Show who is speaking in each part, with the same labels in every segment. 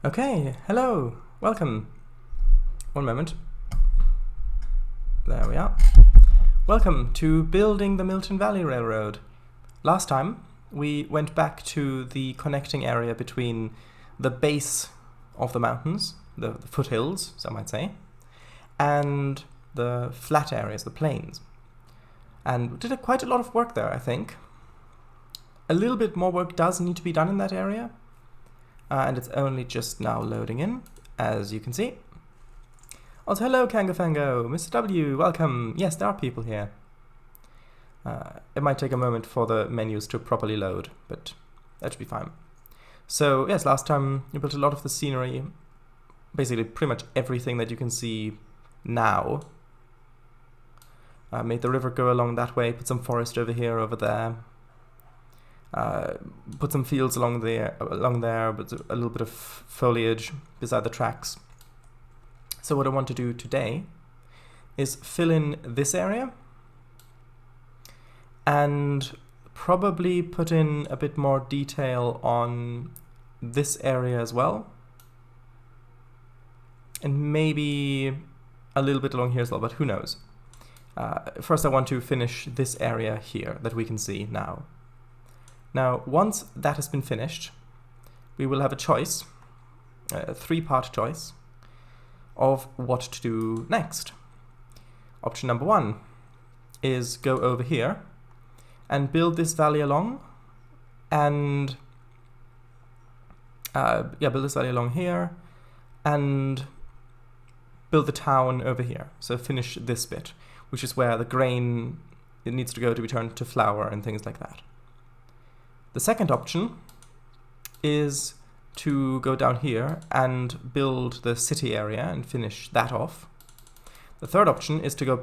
Speaker 1: Okay, hello, welcome. One moment. There we are. Welcome to building the Milton Valley Railroad. Last time we went back to the connecting area between the base of the mountains, the foothills, some might say, and the flat areas, the plains. And we did quite a lot of work there, I think. A little bit more work does need to be done in that area. And it's only just now loading in, as you can see. Also, hello, Kangafango, Mr. W, welcome. Yes, there are people here. It might take a moment for the menus to properly load, but that should be fine. So, yes, last time you built a lot of the scenery, basically pretty much everything that you can see now. Made the river go along that way, put some forest over here, over there. Put some fields along there, but a little bit of foliage beside the tracks. So what I want to do today is fill in this area and probably put in a bit more detail on this area as well. And maybe a little bit along here as well, but who knows. First I want to finish this area here that we can see now. Now, once that has been finished, we will have a choice, a three-part choice, of what to do next. Option number one is go over here and build this valley along, and build this valley along here, and build the town over here. So finish this bit, which is where the grain it needs to go to be turned to flour and things like that. The second option is to go down here and build the city area and finish that off. The third option is to go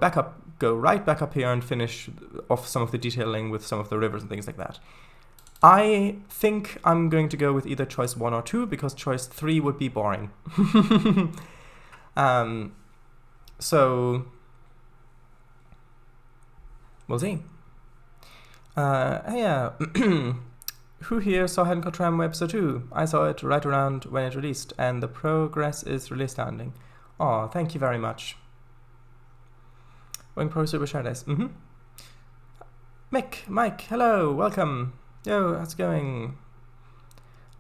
Speaker 1: right back up here and finish off some of the detailing with some of the rivers and things like that. I think I'm going to go with either choice 1 or 2 because choice 3 would be boring. So we'll see. Who here saw Hancock Tram Episode 2? I saw it right around when it released, and the progress is really astounding. Oh, thank you very much. Going Pro Super Share Days. Mike, hello, welcome. Yo, how's it going?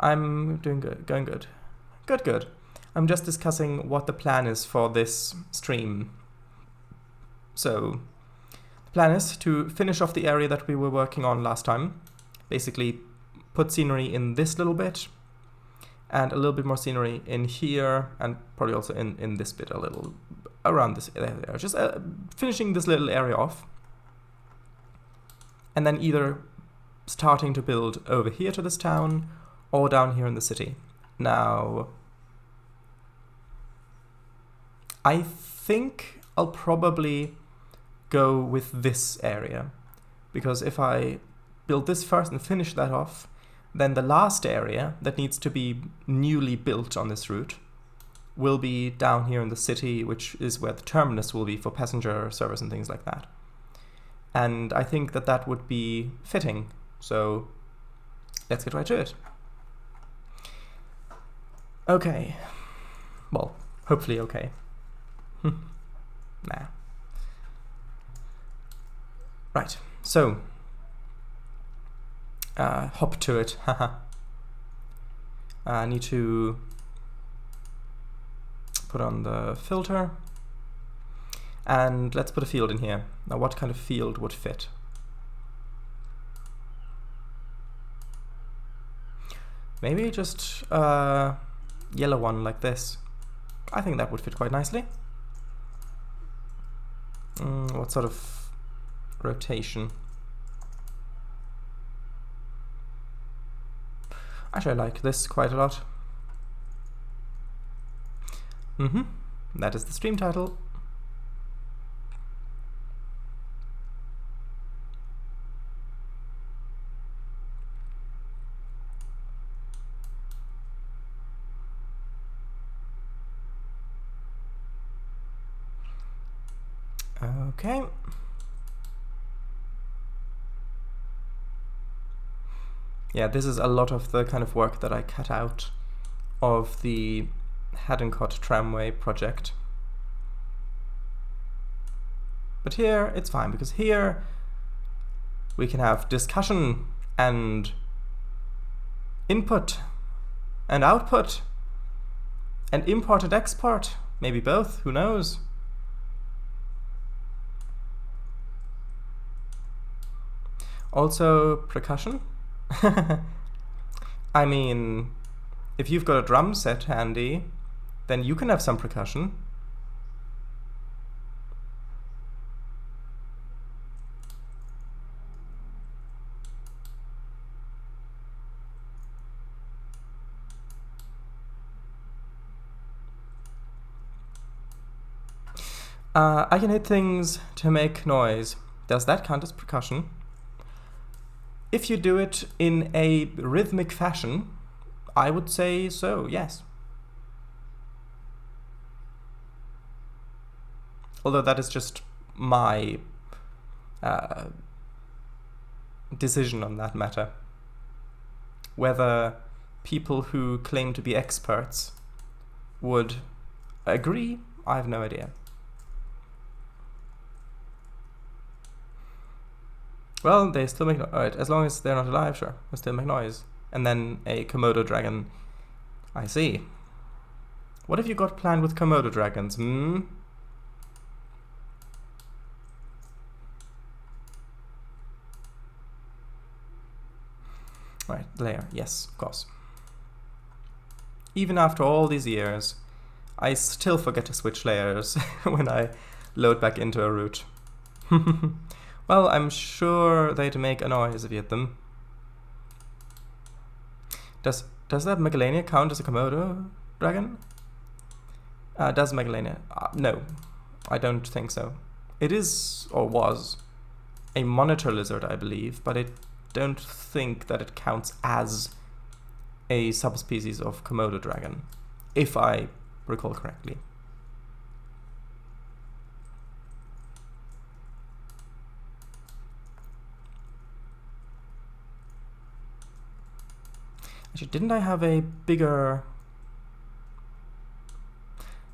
Speaker 1: I'm doing good, going good. Good. I'm just discussing what the plan is for this stream. So, the plan is to finish off the area that we were working on last time. Basically, put scenery in this little bit, and a little bit more scenery in here, and probably also in this bit a little, around this area. Just finishing this little area off, and then either starting to build over here to this town, or down here in the city. Now, I think I'll probably go with this area, because if I build this first and finish that off, then the last area that needs to be newly built on this route will be down here in the city, which is where the terminus will be for passenger service and things like that. And I think that that would be fitting, so let's get right to it. Okay. Well, hopefully okay. Nah. Right, so hop to it, haha. I need to put on the filter, and let's put a field in here. Now, what kind of field would fit? Maybe just a yellow one like this. I think that would fit quite nicely. What sort of rotation? Actually, I like this quite a lot. That is the stream title. Okay. Yeah, this is a lot of the kind of work that I cut out of the Haddoncourt tramway project. But here it's fine, because here we can have discussion and input and output and import and export. Maybe both, who knows? Also percussion. I mean, if you've got a drum set handy, then you can have some percussion. I can hit things to make noise. Does that count as percussion? If you do it in a rhythmic fashion, I would say so, yes. Although that is just my decision on that matter. Whether people who claim to be experts would agree, I have no idea. Well, they still make noise. Alright, as long as they're not alive, sure, they still make noise. And then a Komodo dragon. I see. What have you got planned with Komodo dragons, Right, layer, yes, of course. Even after all these years, I still forget to switch layers when I load back into a route. Well, I'm sure they'd make a noise if you hit them. Does that Megalania count as a Komodo dragon? Does Megalania? No, I don't think so. It is, or was, a monitor lizard, I believe, but I don't think that it counts as a subspecies of Komodo dragon, if I recall correctly. Actually, didn't I have a bigger...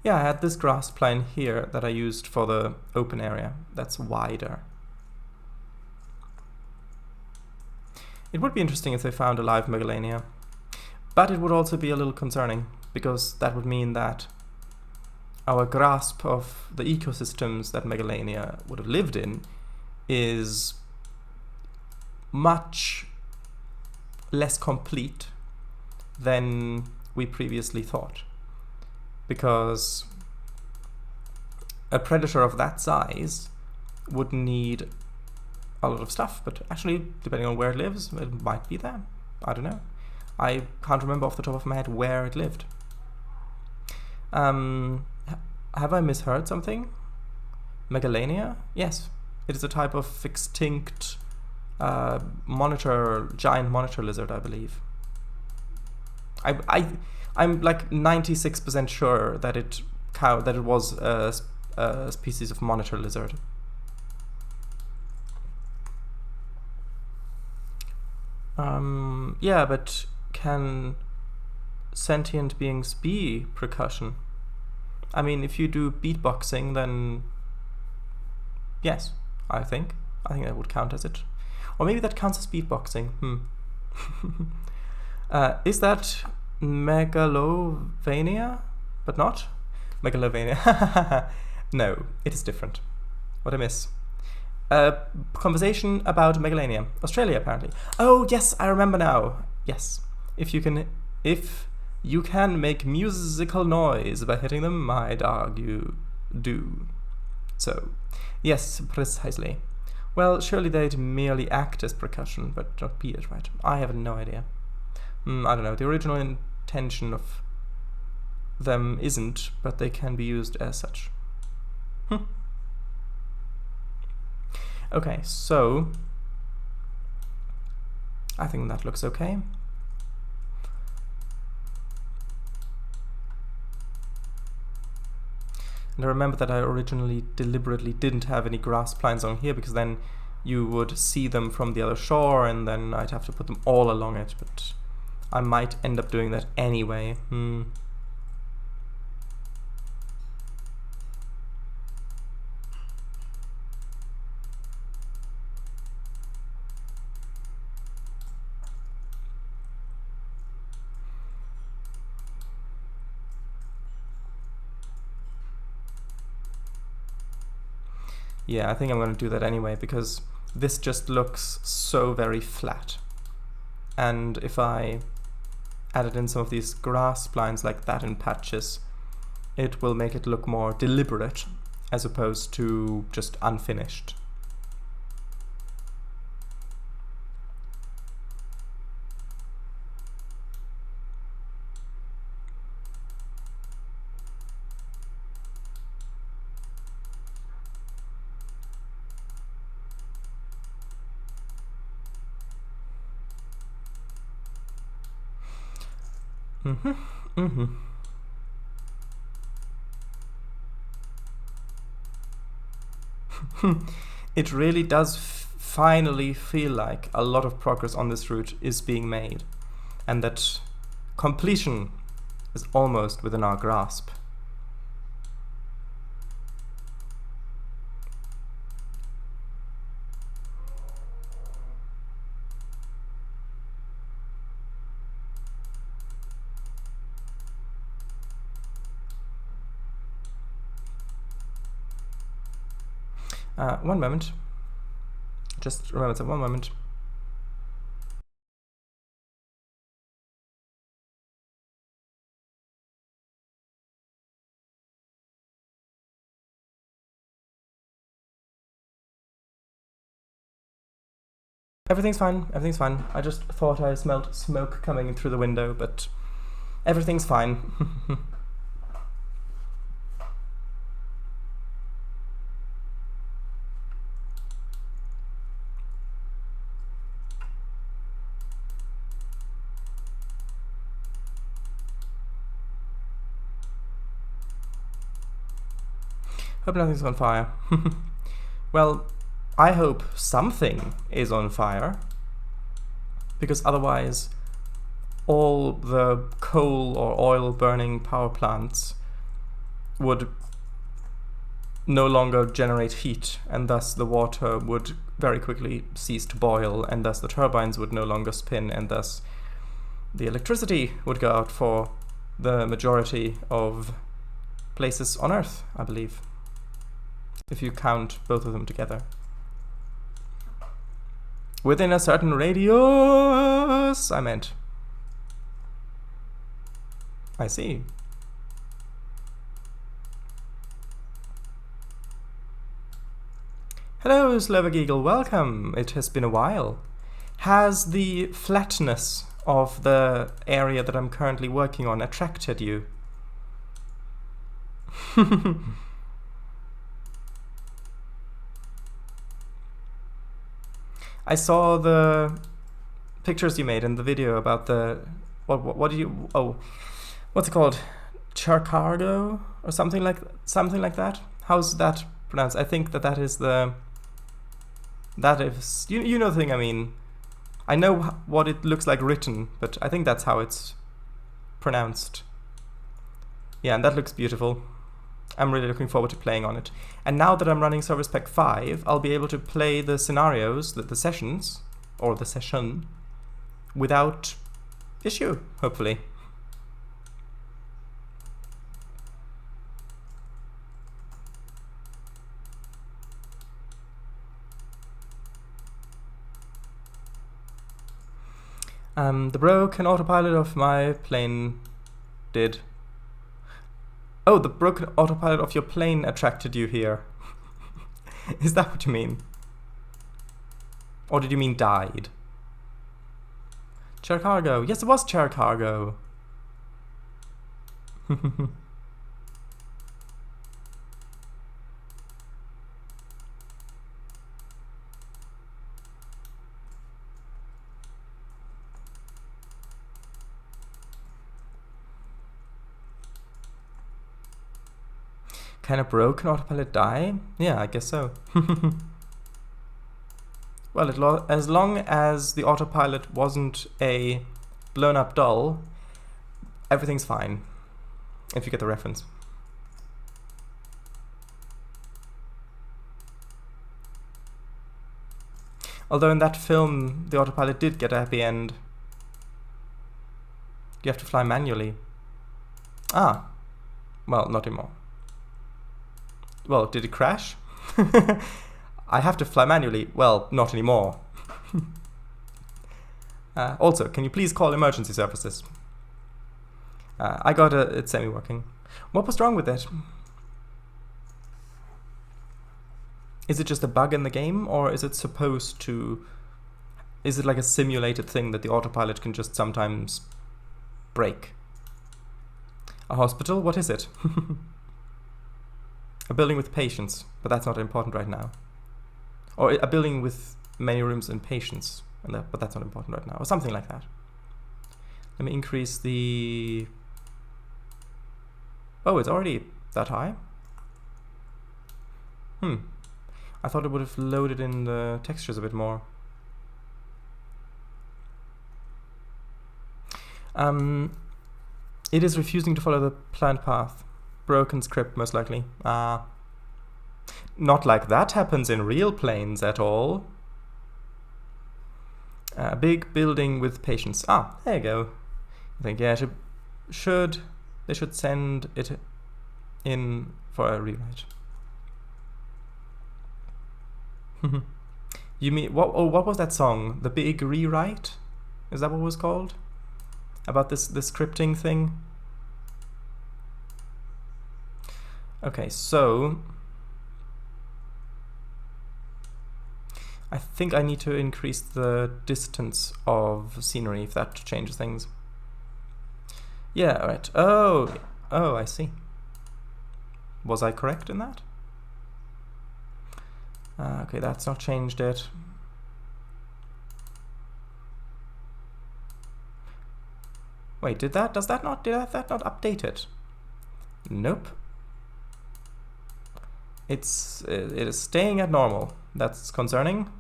Speaker 1: Yeah, I had this grass plane here that I used for the open area. That's wider. It would be interesting if they found a live Megalania. But it would also be a little concerning, because that would mean that our grasp of the ecosystems that Megalania would have lived in is much less complete than we previously thought. Because a predator of that size would need a lot of stuff, but actually, depending on where it lives, it might be there. I don't know. I can't remember off the top of my head where it lived. Have I misheard something? Megalania? Yes, it is a type of extinct giant monitor lizard, I believe. I'm like 96% sure that it was a species of monitor lizard. Yeah, but can sentient beings be percussion? I mean, if you do beatboxing, then yes, I think that would count as it. Or maybe that counts as beatboxing. Is that Megalovania? But not? Megalovania. No, it is different. What I miss? Conversation about Megalania. Australia, apparently. Oh, yes, I remember now. Yes. If you can make musical noise by hitting them, I'd argue do. So, yes, precisely. Well, surely they'd merely act as percussion, but not be it, right? I have no idea. I don't know. The original intention of them isn't, but they can be used as such. Okay, so I think that looks okay. And I remember that I originally deliberately didn't have any grass planes on here, because then you would see them from the other shore and then I'd have to put them all along it, but I might end up doing that anyway. Yeah, I think I'm going to do that anyway, because this just looks so very flat. And if I added in some of these grass splines like that in patches, it will make it look more deliberate as opposed to just unfinished. It really does finally feel like a lot of progress on this route is being made, and that completion is almost within our grasp. One moment. Just remember that, one moment. Everything's fine, everything's fine. I just thought I smelled smoke coming in through the window, but everything's fine. Hope nothing's on fire. Well, I hope something is on fire, because otherwise all the coal or oil burning power plants would no longer generate heat, and thus the water would very quickly cease to boil, and thus the turbines would no longer spin, and thus the electricity would go out for the majority of places on Earth, I believe, if you count both of them together. Within a certain radius, I meant. I see. Hello, Slovak Eagle, welcome. It has been a while. Has the flatness of the area that I'm currently working on attracted you? I saw the pictures you made in the video about the what do you what's it called, charcargo or something like that. How's that pronounced? I think that is the you know the thing I mean. I know what it looks like written, but I think that's how it's pronounced. Yeah, and that looks beautiful. I'm really looking forward to playing on it. And now that I'm running Service Pack 5, I'll be able to play the scenarios, the sessions, or the session, without issue, hopefully. The broken autopilot of my plane did. Oh, the broken autopilot of your plane attracted you here. Is that what you mean? Or did you mean died? Chair cargo. Yes, it was chair cargo. Can a broken autopilot die? Yeah, I guess so. Well, as long as the autopilot wasn't a blown up doll, everything's fine, if you get the reference. Although in that film, the autopilot did get a happy end. You have to fly manually. Ah. Well, not anymore. Well, did it crash? I have to fly manually. Well, not anymore. Also, can you please call emergency services? I got it's semi-working. What was wrong with it? Is it just a bug in the game, or is it supposed to... Is it like a simulated thing that the autopilot can just sometimes break? A hospital? What is it? A building with patients, but that's not important right now. Or a building with many rooms and patients, but that's not important right now. Or something like that. Let me increase the... Oh, it's already that high? I thought it would have loaded in the textures a bit more. It is refusing to follow the planned path. Broken script, most likely. Not like that happens in real planes at all. A big building with patients. There you go. I think, yeah, they should send it in for a rewrite. You mean, what was that song? The Big Rewrite? Is that what it was called? About this scripting thing? Okay, so I think I need to increase the distance of scenery if that changes things. Yeah, alright. Oh, I see. Was I correct in that? Okay, that's not changed it. Wait, did that not update it? Nope. It is staying at normal. That's concerning.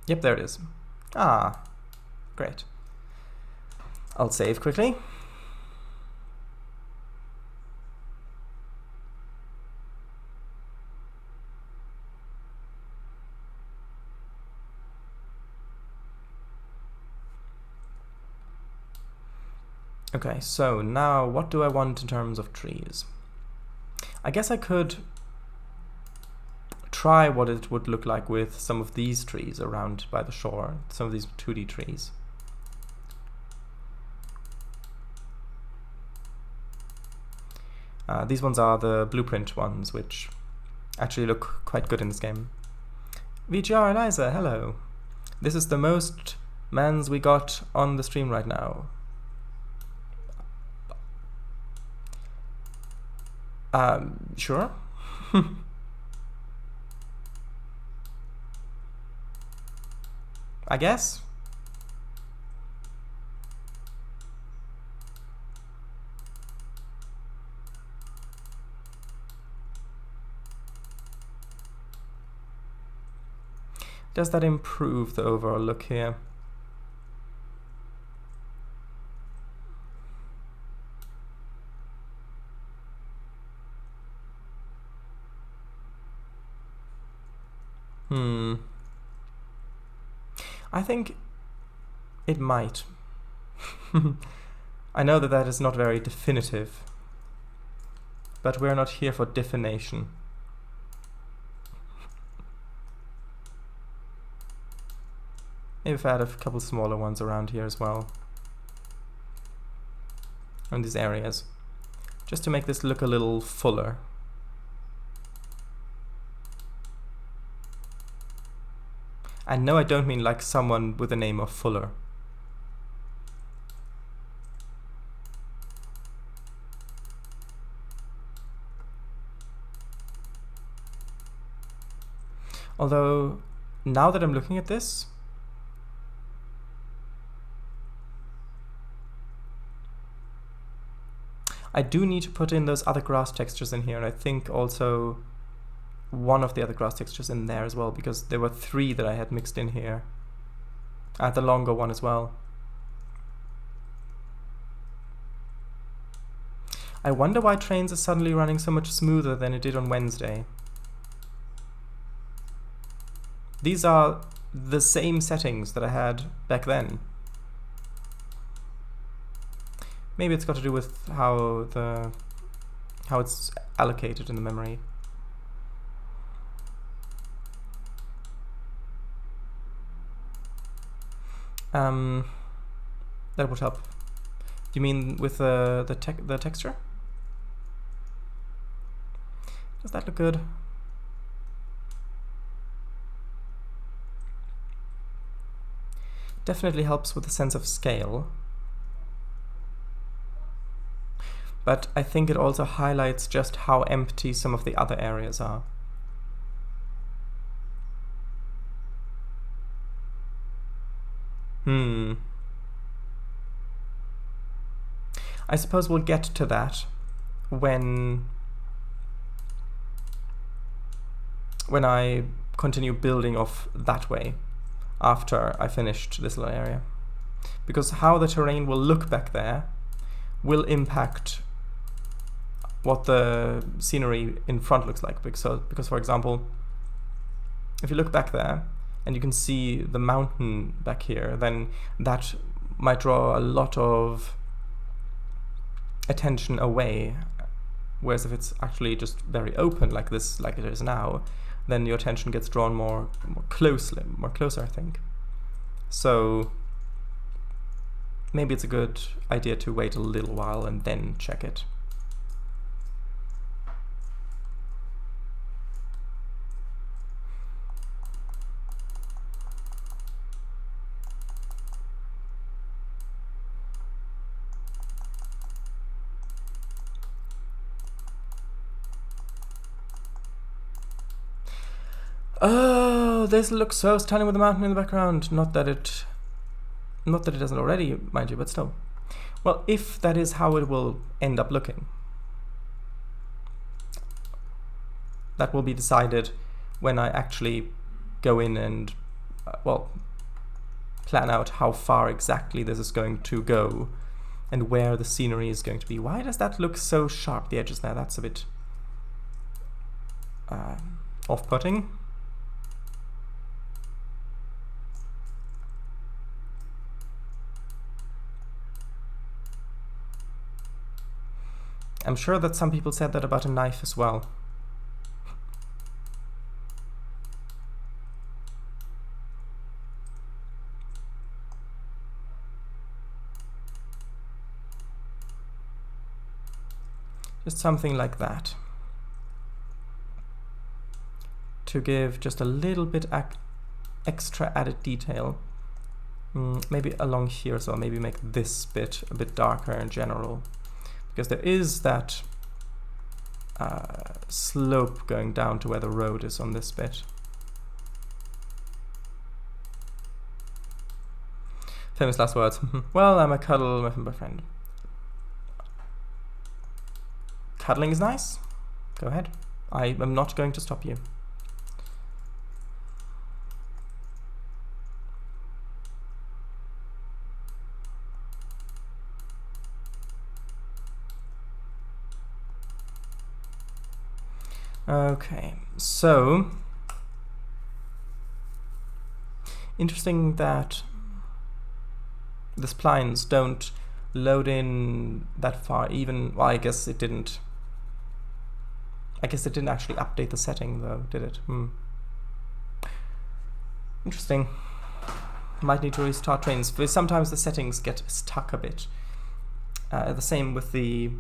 Speaker 1: Yep, there it is. Great. I'll save quickly. Okay, so now what do I want in terms of trees? I guess I could try what it would look like with some of these trees around by the shore, some of these 2D trees. These ones are the blueprint ones, which actually look quite good in this game. VGR Eliza, hello. This is the most mans we got on the stream right now. Sure. I guess. Does that improve the overall look here? I think it might. I know that that is not very definitive, but we're not here for definition. Maybe if I add a couple smaller ones around here as well, in these areas, just to make this look a little fuller. And no, I don't mean like someone with the name of Fuller. Although, now that I'm looking at this, I do need to put in those other grass textures in here, and I think also one of the other grass textures in there as well, because there were 3 that I had mixed in here. I had the longer one as well. I wonder why Trainz is suddenly running so much smoother than it did on Wednesday. These are the same settings that I had back then. Maybe it's got to do with how it's allocated in the memory. That would help. Do you mean with the texture? Does that look good? Definitely helps with the sense of scale. But I think it also highlights just how empty some of the other areas are. I suppose we'll get to that when I continue building off that way after I finished this little area. Because how the terrain will look back there will impact what the scenery in front looks like. Because for example, if you look back there and you can see the mountain back here, then that might draw a lot of attention away. Whereas if it's actually just very open like this, like it is now, then your attention gets drawn more closer, I think. So maybe it's a good idea to wait a little while and then check it. Oh, this looks so stunning with the mountain in the background. Not that it doesn't already, mind you, but still. Well, if that is how it will end up looking, that will be decided when I actually go in and, well, plan out how far exactly this is going to go and where the scenery is going to be. Why does that look so sharp, the edges there? That's a bit off-putting. I'm sure that some people said that about a knife as well. Just something like that. To give just a little bit extra added detail. Maybe along here as well, maybe make this bit a bit darker in general. Because there is that slope going down to where the road is on this bit. Famous last words. Well, I'm a cuddle with my friend. Cuddling is nice. Go ahead. I am not going to stop you. Okay, so interesting that the splines don't load in that far, even, well, I guess it didn't actually update the setting though, did it? Interesting. Might need to restart Trainz, because sometimes the settings get stuck a bit. The same with the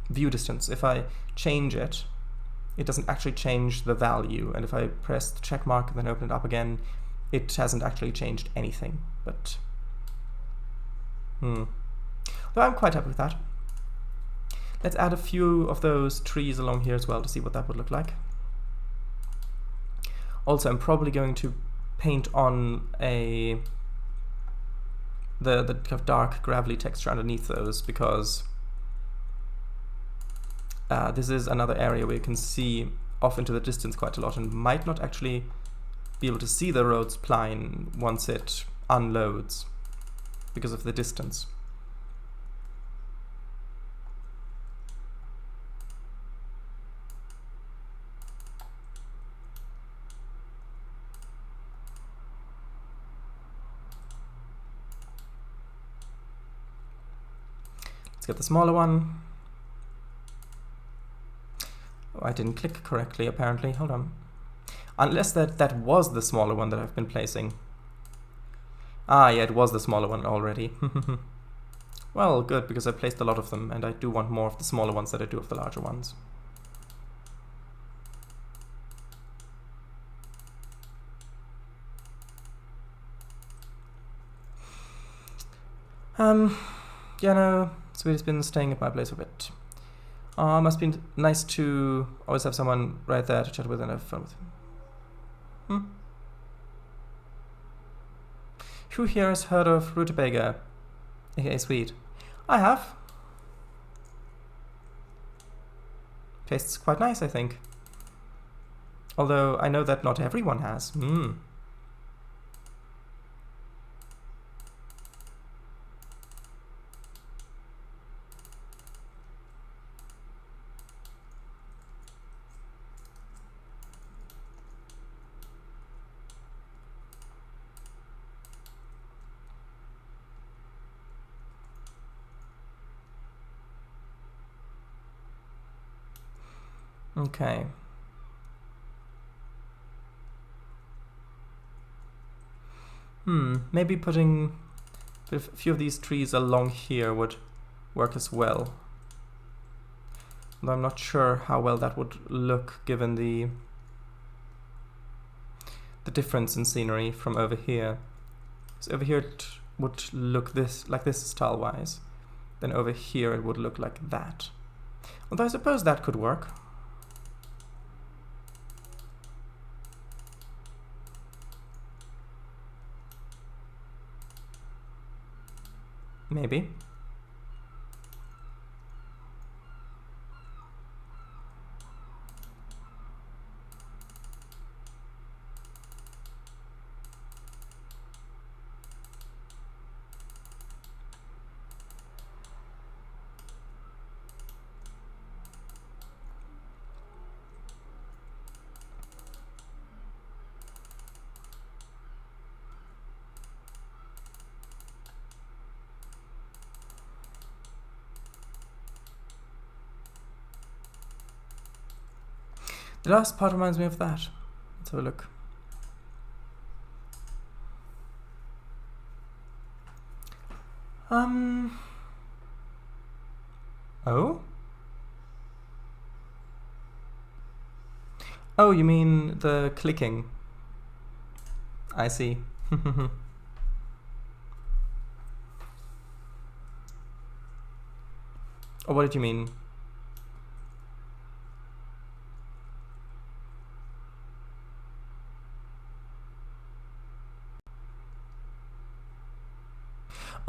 Speaker 1: view distance. If I change it, it doesn't actually change the value, and if I press the check mark and then open it up again, it hasn't actually changed anything. But though I'm quite happy with that. Let's add a few of those trees along here as well to see what that would look like. Also, I'm probably going to paint on the kind of dark gravelly texture underneath those, because this is another area where you can see off into the distance quite a lot and might not actually be able to see the road spline once it unloads because of the distance. Let's get the smaller one. Oh, I didn't click correctly, apparently. Hold on. Unless that was the smaller one that I've been placing. Ah, yeah, it was the smaller one already. Well, good, because I placed a lot of them, and I do want more of the smaller ones than I do of the larger ones. Yeah, no, Sweetie's been staying at my place for a bit. Must be nice to always have someone right there to chat with and have fun with. Who here has heard of rutabaga, aka sweet? I have. Tastes quite nice, I think. Although I know that not everyone has. Okay. Maybe putting a few of these trees along here would work as well. Though I'm not sure how well that would look given the difference in scenery from over here. So over here it would look like this style-wise. Then over here it would look like that. Although I suppose that could work. Maybe. The last part reminds me of that. Let's have a look. Oh? Oh, you mean the clicking. I see. Or what did you mean?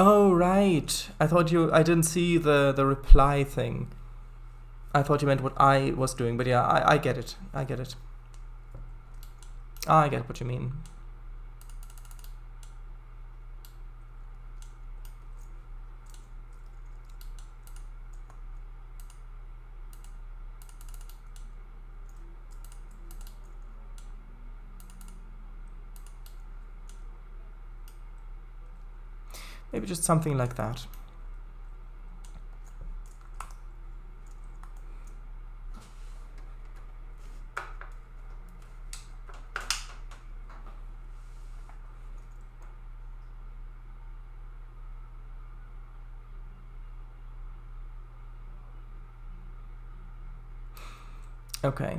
Speaker 1: Oh, right. I didn't see the reply thing. I thought you meant what I was doing, but yeah, I get it. I get it. I get what you mean. Maybe just something like that. Okay.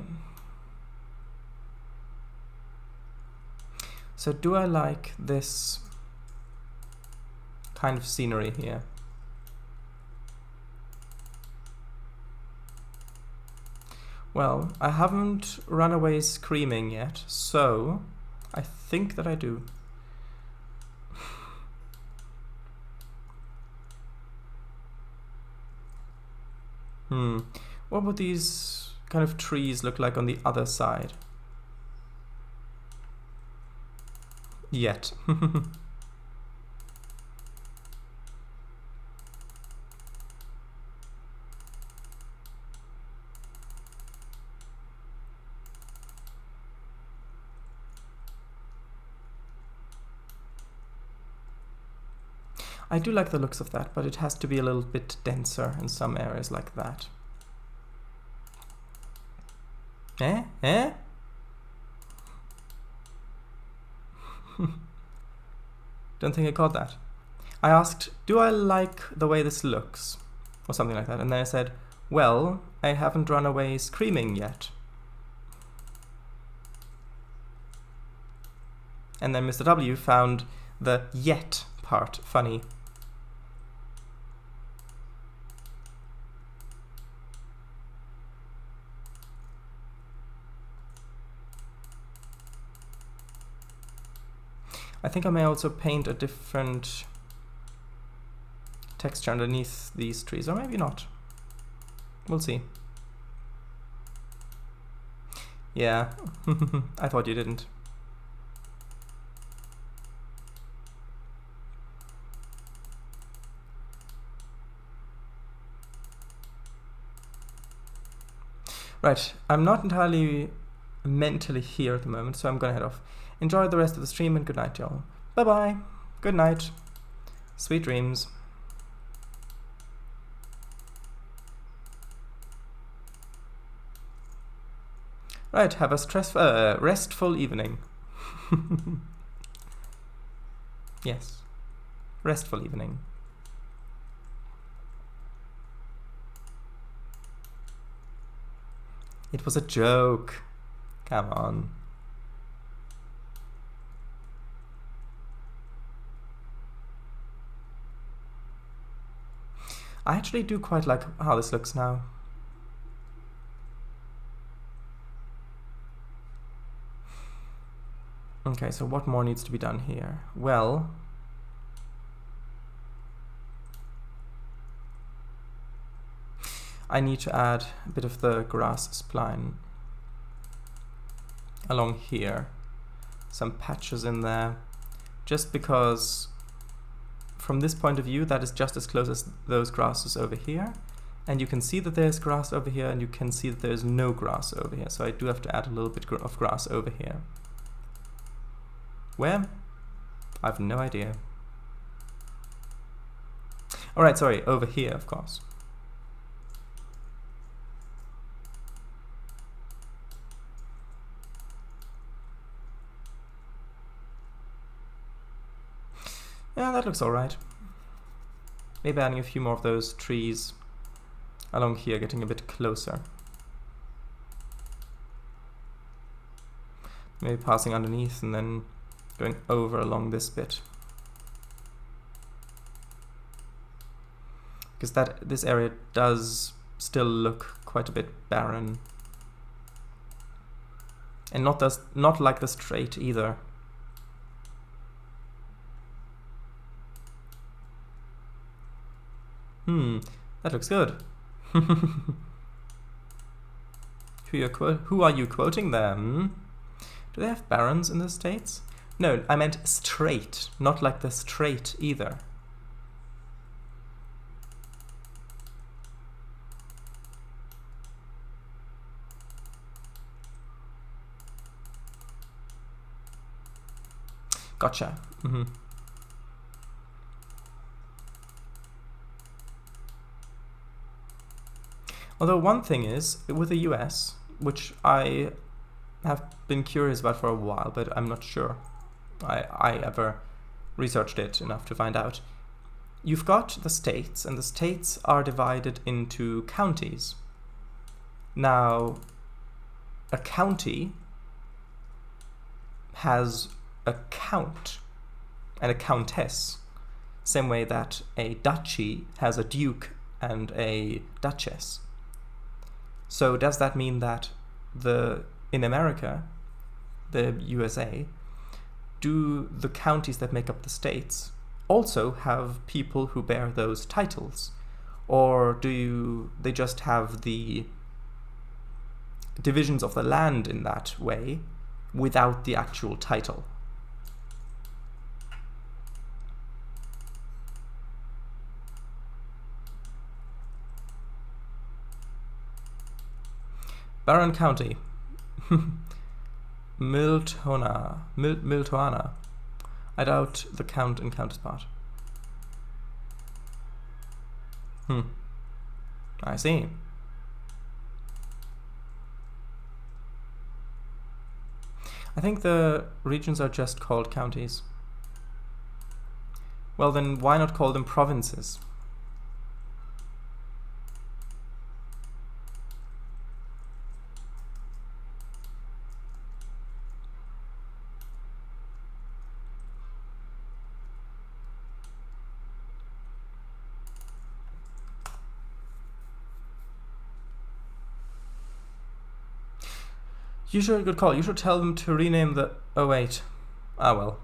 Speaker 1: So do I like this kind of scenery here? Well, I haven't run away screaming yet, so I think that I do. What would these kind of trees look like on the other side? Yet. I do like the looks of that, but it has to be a little bit denser in some areas like that. Eh? Don't think I caught that. I asked, do I like the way this looks? Or something like that. And then I said, well, I haven't run away screaming yet. And then Mr. W found the yet part funny. I think I may also paint a different texture underneath these trees, or maybe not. We'll see. Yeah, I thought you didn't. Right, I'm not entirely mentally here at the moment, so I'm gonna head off. Enjoy the rest of the stream and good night, y'all. Bye-bye. Good night. Sweet dreams. Right, have a restful evening. Yes, restful evening. It was a joke. Come on. I actually do quite like how this looks now. Okay, so what more needs to be done here? Well, I need to add a bit of the grass spline along here. Some patches in there, just because from this point of view that is just as close as those grasses over here, and you can see that there's grass over here and you can see that there's no grass over here, so I do have to add a little bit of grass over here. Where? I've no idea. Alright, sorry, over here of course. Yeah, that looks alright. Maybe adding a few more of those trees along here, getting a bit closer. Maybe passing underneath and then going over along this bit. Because this area does still look quite a bit barren. And not like the straight either. That looks good. Who are you quoting there? Do they have barons in the States? No, I meant straight, not like the straight either. Gotcha. Although one thing is, with the US, which I have been curious about for a while, but I'm not sure I ever researched it enough to find out. You've got the states, and the states are divided into counties. Now, a county has a count and a countess, same way that a duchy has a duke and a duchess. So does that mean that in America, the USA, do the counties that make up the states also have people who bear those titles? Or do they just have the divisions of the land in that way without the actual title? Barron County. Miltona. I doubt the count and countess part. I see. I think the regions are just called counties. Well, then why not call them provinces? You should, good call. You should tell them to rename the... Oh, wait. Ah, well.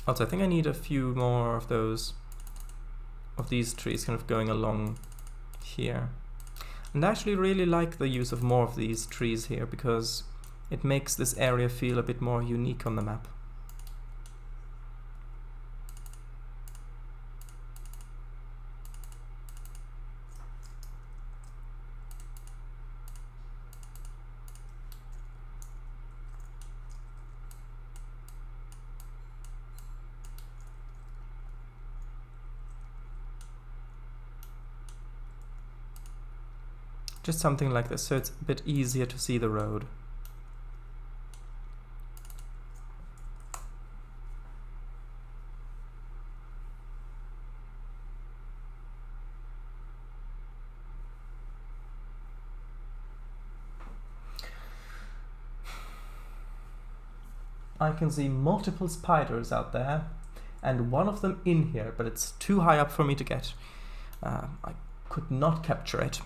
Speaker 1: Also, I think I need a few more of those, of these trees kind of going along here. And I actually really like the use of more of these trees here because it makes this area feel a bit more unique on the map. Just something like this, so it's a bit easier to see the road. I can see multiple spiders out there, and one of them in here, but it's too high up for me to get. I could not capture it.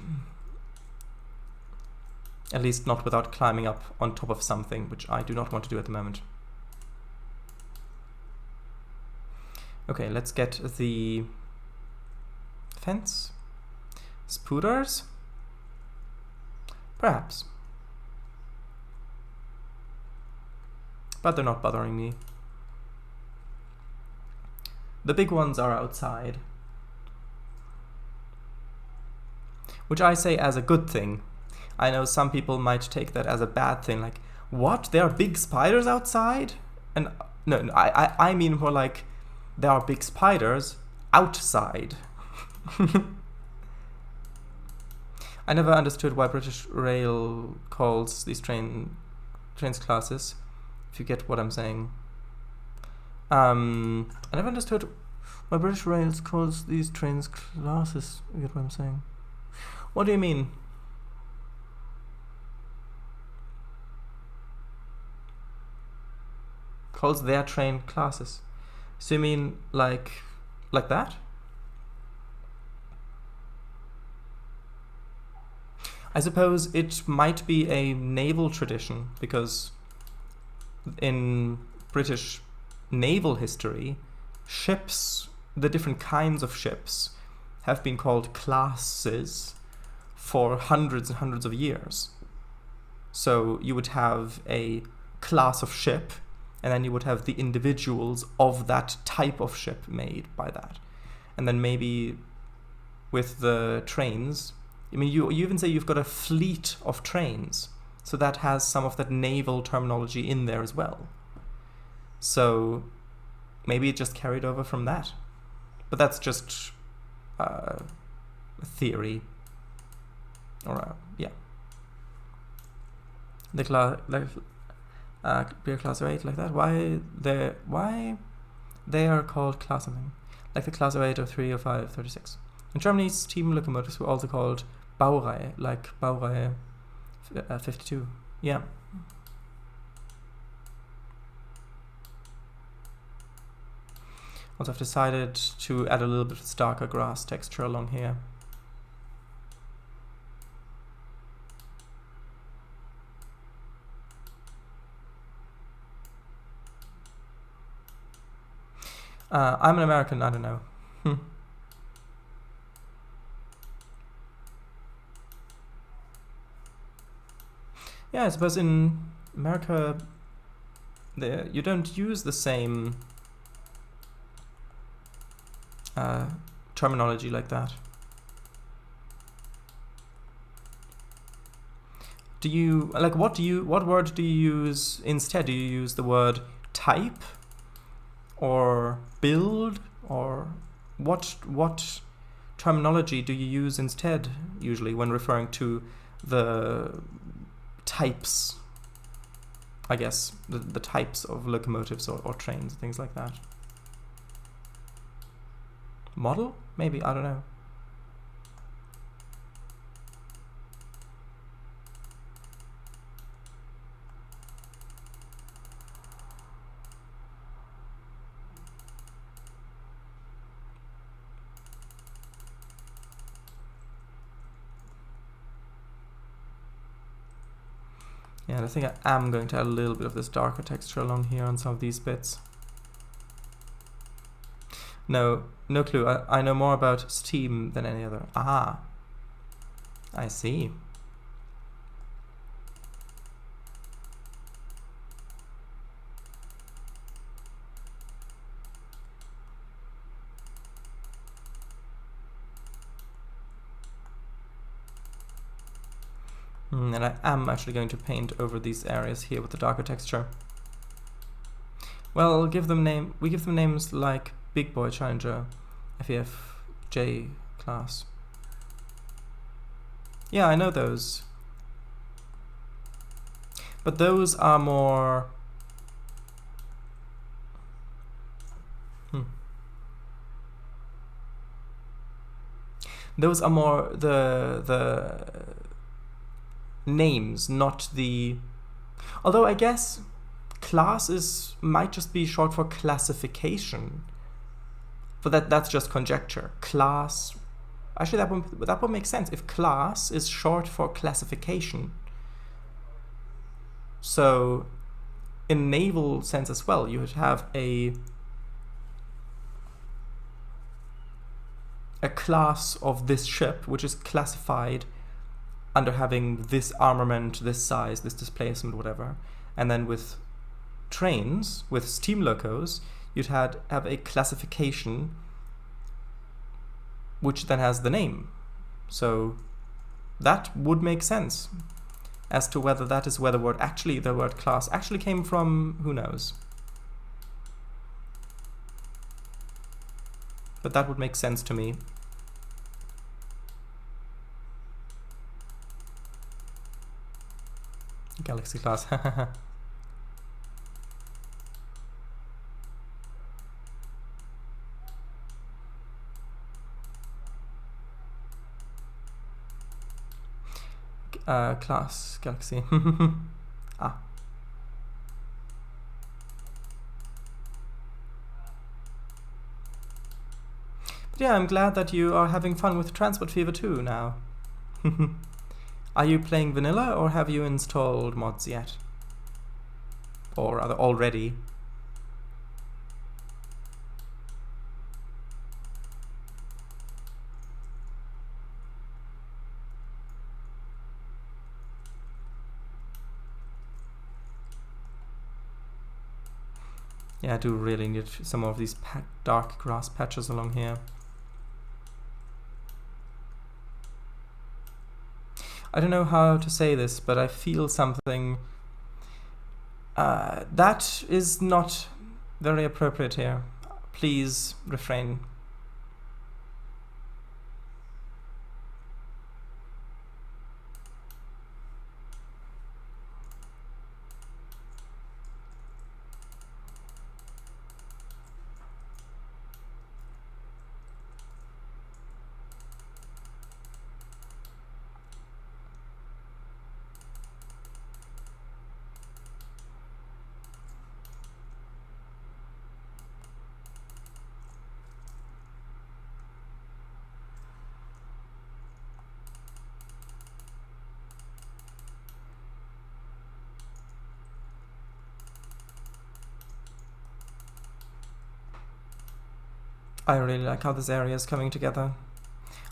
Speaker 1: At least not without climbing up on top of something, which I do not want to do at the moment. Okay, let's get the fence. Spooters? Perhaps. But they're not bothering me. The big ones are outside. Which I say as a good thing. I know some people might take that as a bad thing, like, what? There are big spiders outside? And no, I mean more like, there are big spiders outside. I never understood why British Rail calls these Trainz classes, if you get what I'm saying. I never understood why British Rail calls these Trainz classes, you get what I'm saying. What do you mean? Calls their train classes. So you mean like that? I suppose it might be a naval tradition, because in British naval history, ships, the different kinds of ships, have been called classes for hundreds and hundreds of years. So you would have a class of ship, and then you would have the individuals of that type of ship made by that. And then maybe with the trains, I mean, you even say you've got a fleet of trains, so that has some of that naval terminology in there as well. So maybe it just carried over from that. But that's just a theory. Or, yeah. Beer class 8 like that. Why they are called class something, like the class 8 or 3 or 5 36. In Germany, steam locomotives were also called Baureihe, like Baureihe 52. Yeah. Also, I've decided to add a little bit of darker grass texture along here. I'm an American, I don't know. Yeah, I suppose in America, you don't use the same terminology like that. Do you, like, what word do you use instead? Do you use the word type or build, or what terminology do you use instead usually when referring to the types, I guess, the types of locomotives or trains, things like that? Model? Maybe, I don't know. Yeah, I think I am going to add a little bit of this darker texture along here on some of these bits. No clue. I know more about Steam than any other. Ah, I see. And I am actually going to paint over these areas here with the darker texture. Well, we give them names like Big Boy Challenger, FEF, J class. Yeah, I know those. But those are more... Those are more the names, not the... Although I guess class might just be short for classification. But that's just conjecture. Class... Actually, that would make sense if class is short for classification. So, in naval sense as well, you would have a class of this ship, which is classified under having this armament, this size, this displacement, whatever. And then with trains, with steam locos, you'd have a classification which then has the name. So that would make sense. As to whether that is where the word class actually came from, who knows. But that would make sense to me. Galaxy class. Class, Galaxy. Ah. But yeah, I'm glad that you are having fun with Transport Fever 2 now. Are you playing vanilla or have you installed mods yet? Or rather, already? Yeah, I do really need some more of these dark grass patches along here. I don't know how to say this, but I feel something that is not very appropriate here. Please refrain. I really like how this area is coming together.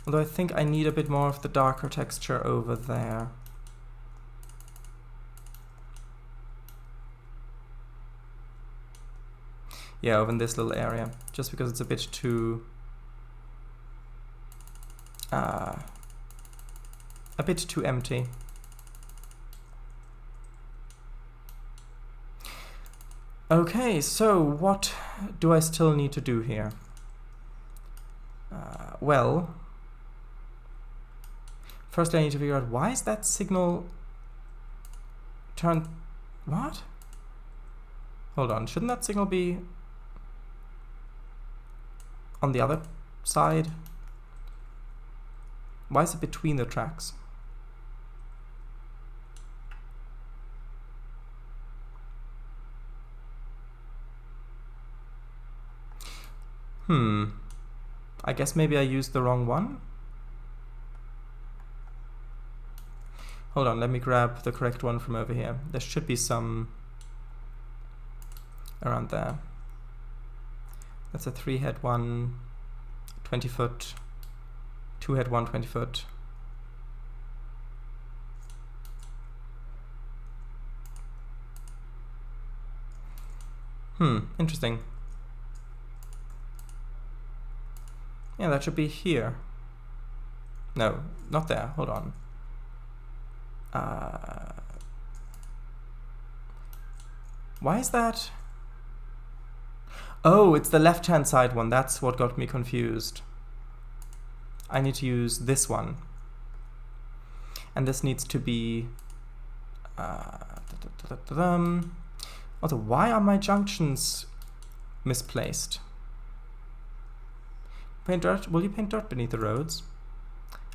Speaker 1: Although I think I need a bit more of the darker texture over there. Yeah, over in this little area. Just because it's a bit too... a bit too empty. Okay, so what do I still need to do here? Well, first I need to figure out why is that signal turned... What? Hold on, shouldn't that signal be on the other side? Why is it between the tracks? I guess maybe I used the wrong one? Hold on, let me grab the correct one from over here. There should be some around there. That's a 3-head one, 20 foot, 2-head one, 20 foot. Interesting. Yeah, that should be here. No, not there. Hold on. Why is that? Oh, it's the left-hand side one. That's what got me confused. I need to use this one. And this needs to be... Also, why are my junctions misplaced? Paint dirt? Will you paint dirt beneath the roads?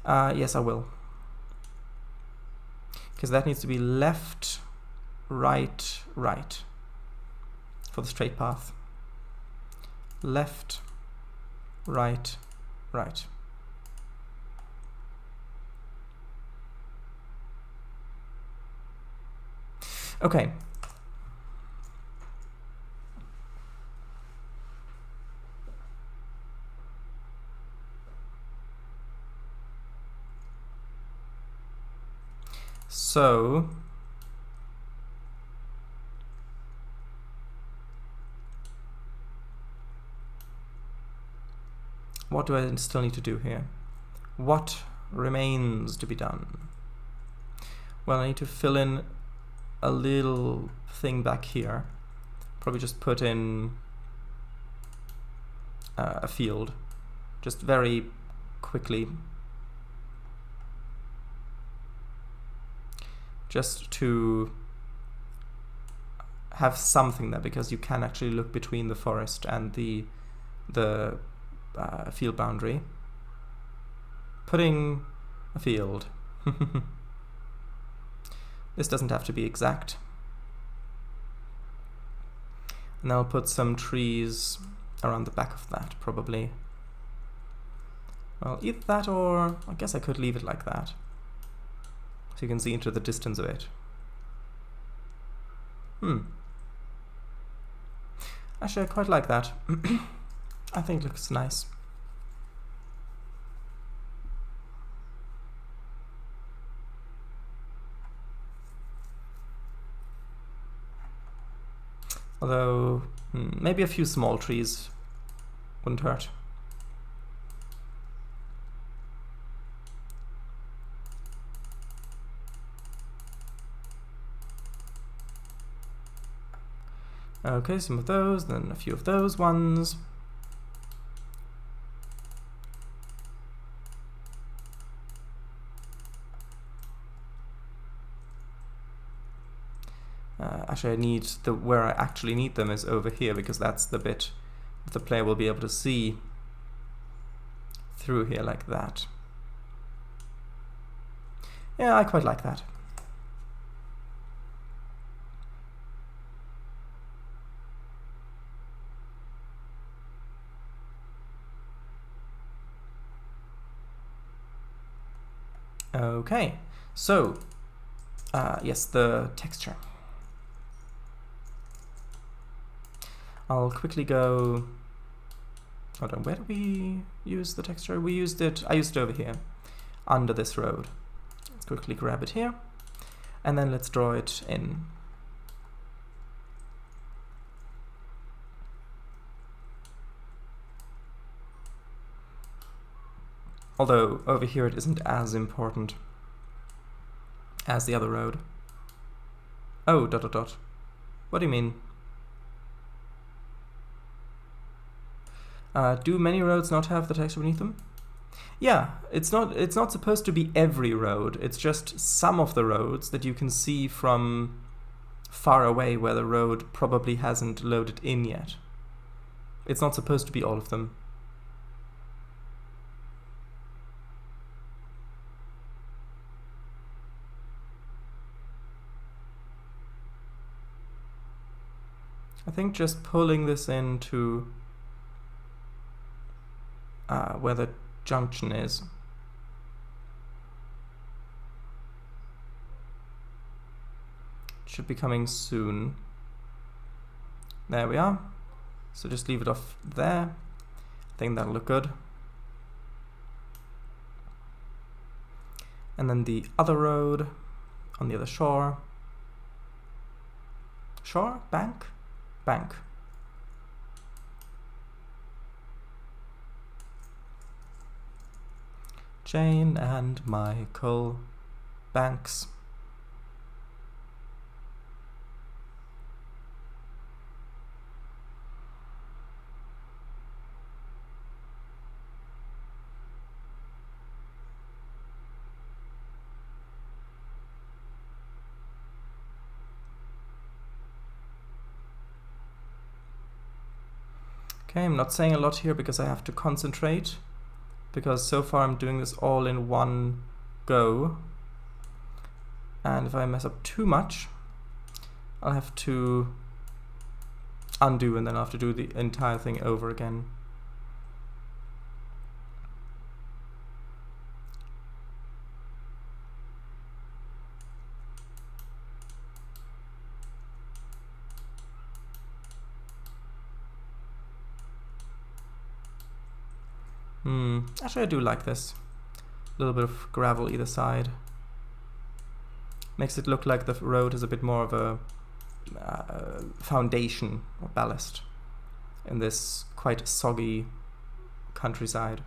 Speaker 1: Yes, I will. Because that needs to be left, right, right. For the straight path. Left, right, right. Okay. So what do I still need to do here? What remains to be done? Well, I need to fill in a little thing back here. Probably just put in a field, just very quickly. Just to have something there, because you can actually look between the forest and the field boundary. Putting a field. This doesn't have to be exact. And I'll put some trees around the back of that, probably. Well, either that, or I guess I could leave it like that. So you can see into the distance of it. Actually, I quite like that. I think it looks nice. Although, maybe a few small trees wouldn't hurt. Okay, some of those, then a few of those ones. Actually, I need where I actually need them is over here, because that's the bit that the player will be able to see through here like that. Yeah, I quite like that. Okay, so yes, the texture. I'll quickly go. Hold on, where do we use the texture? We used it. I used it over here, under this road. Let's quickly grab it here, and then let's draw it in. Although over here it isn't as important as the other road. Oh, ... What do you mean? Do many roads not have the texture beneath them? Yeah, it's not supposed to be every road. It's just some of the roads that you can see from far away where the road probably hasn't loaded in yet. It's not supposed to be all of them. I think just pulling this into where the junction is. Should be coming soon. There we are. So just leave it off there. I think that'll look good. And then the other road on the other shore. Shore? Bank? Bank. Jane and Michael Banks. Okay, I'm not saying a lot here because I have to concentrate, because so far I'm doing this all in one go, and if I mess up too much I'll have to undo and then I'll have to do the entire thing over again. Actually, I do like this. A little bit of gravel either side. Makes it look like the road has a bit more of a foundation or ballast in this quite soggy countryside.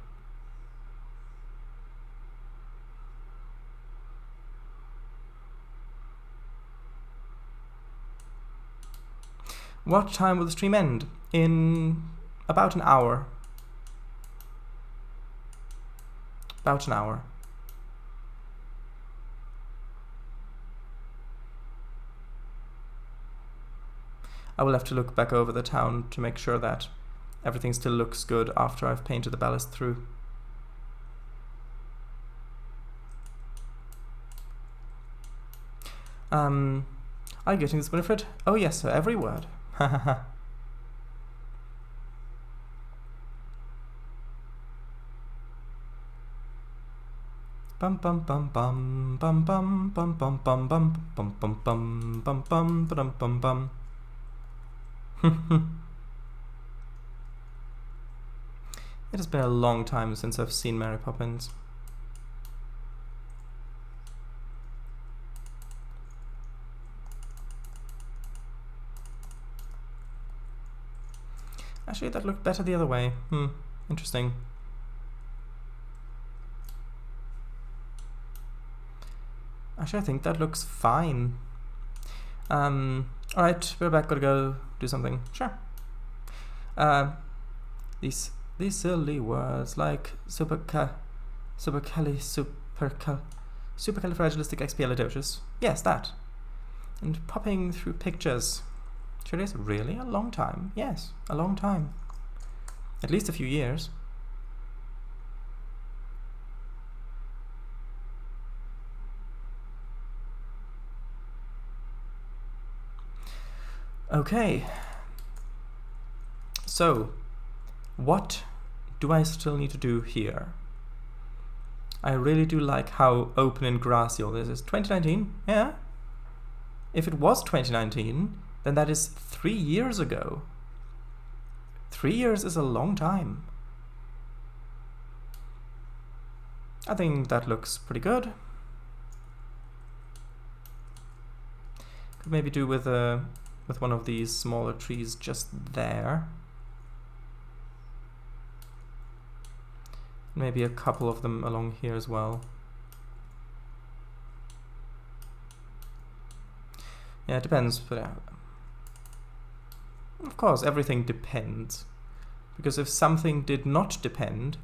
Speaker 1: What time will the stream end? In about an hour. About an hour. I will have to look back over the town to make sure that everything still looks good after I've painted the ballast through. Are you getting this, Winifred? Oh yes, sir, every word. Hahaha. Bum bum bum bum bum bum bum bum bum bum bum bum bum bum bum bum bum bum. It has been a long time since I've seen Mary Poppins. Actually, that looked better the other way. Interesting. Actually, I think that looks fine. Alright, we're back, gotta go do something. Sure. These silly words like supercalifragilisticexpialidocious. Yes, that. And popping through pictures. Sure is really a long time. Yes, a long time. At least a few years. Okay, so what do I still need to do here? I really do like how open and grassy all this is. 2019? Yeah. If it was 2019, then that is 3 years ago. 3 years is a long time. I think that looks pretty good. Could maybe do with one of these smaller trees just there. Maybe a couple of them along here as well. Yeah, it depends, but of course everything depends, Because if something did not depend,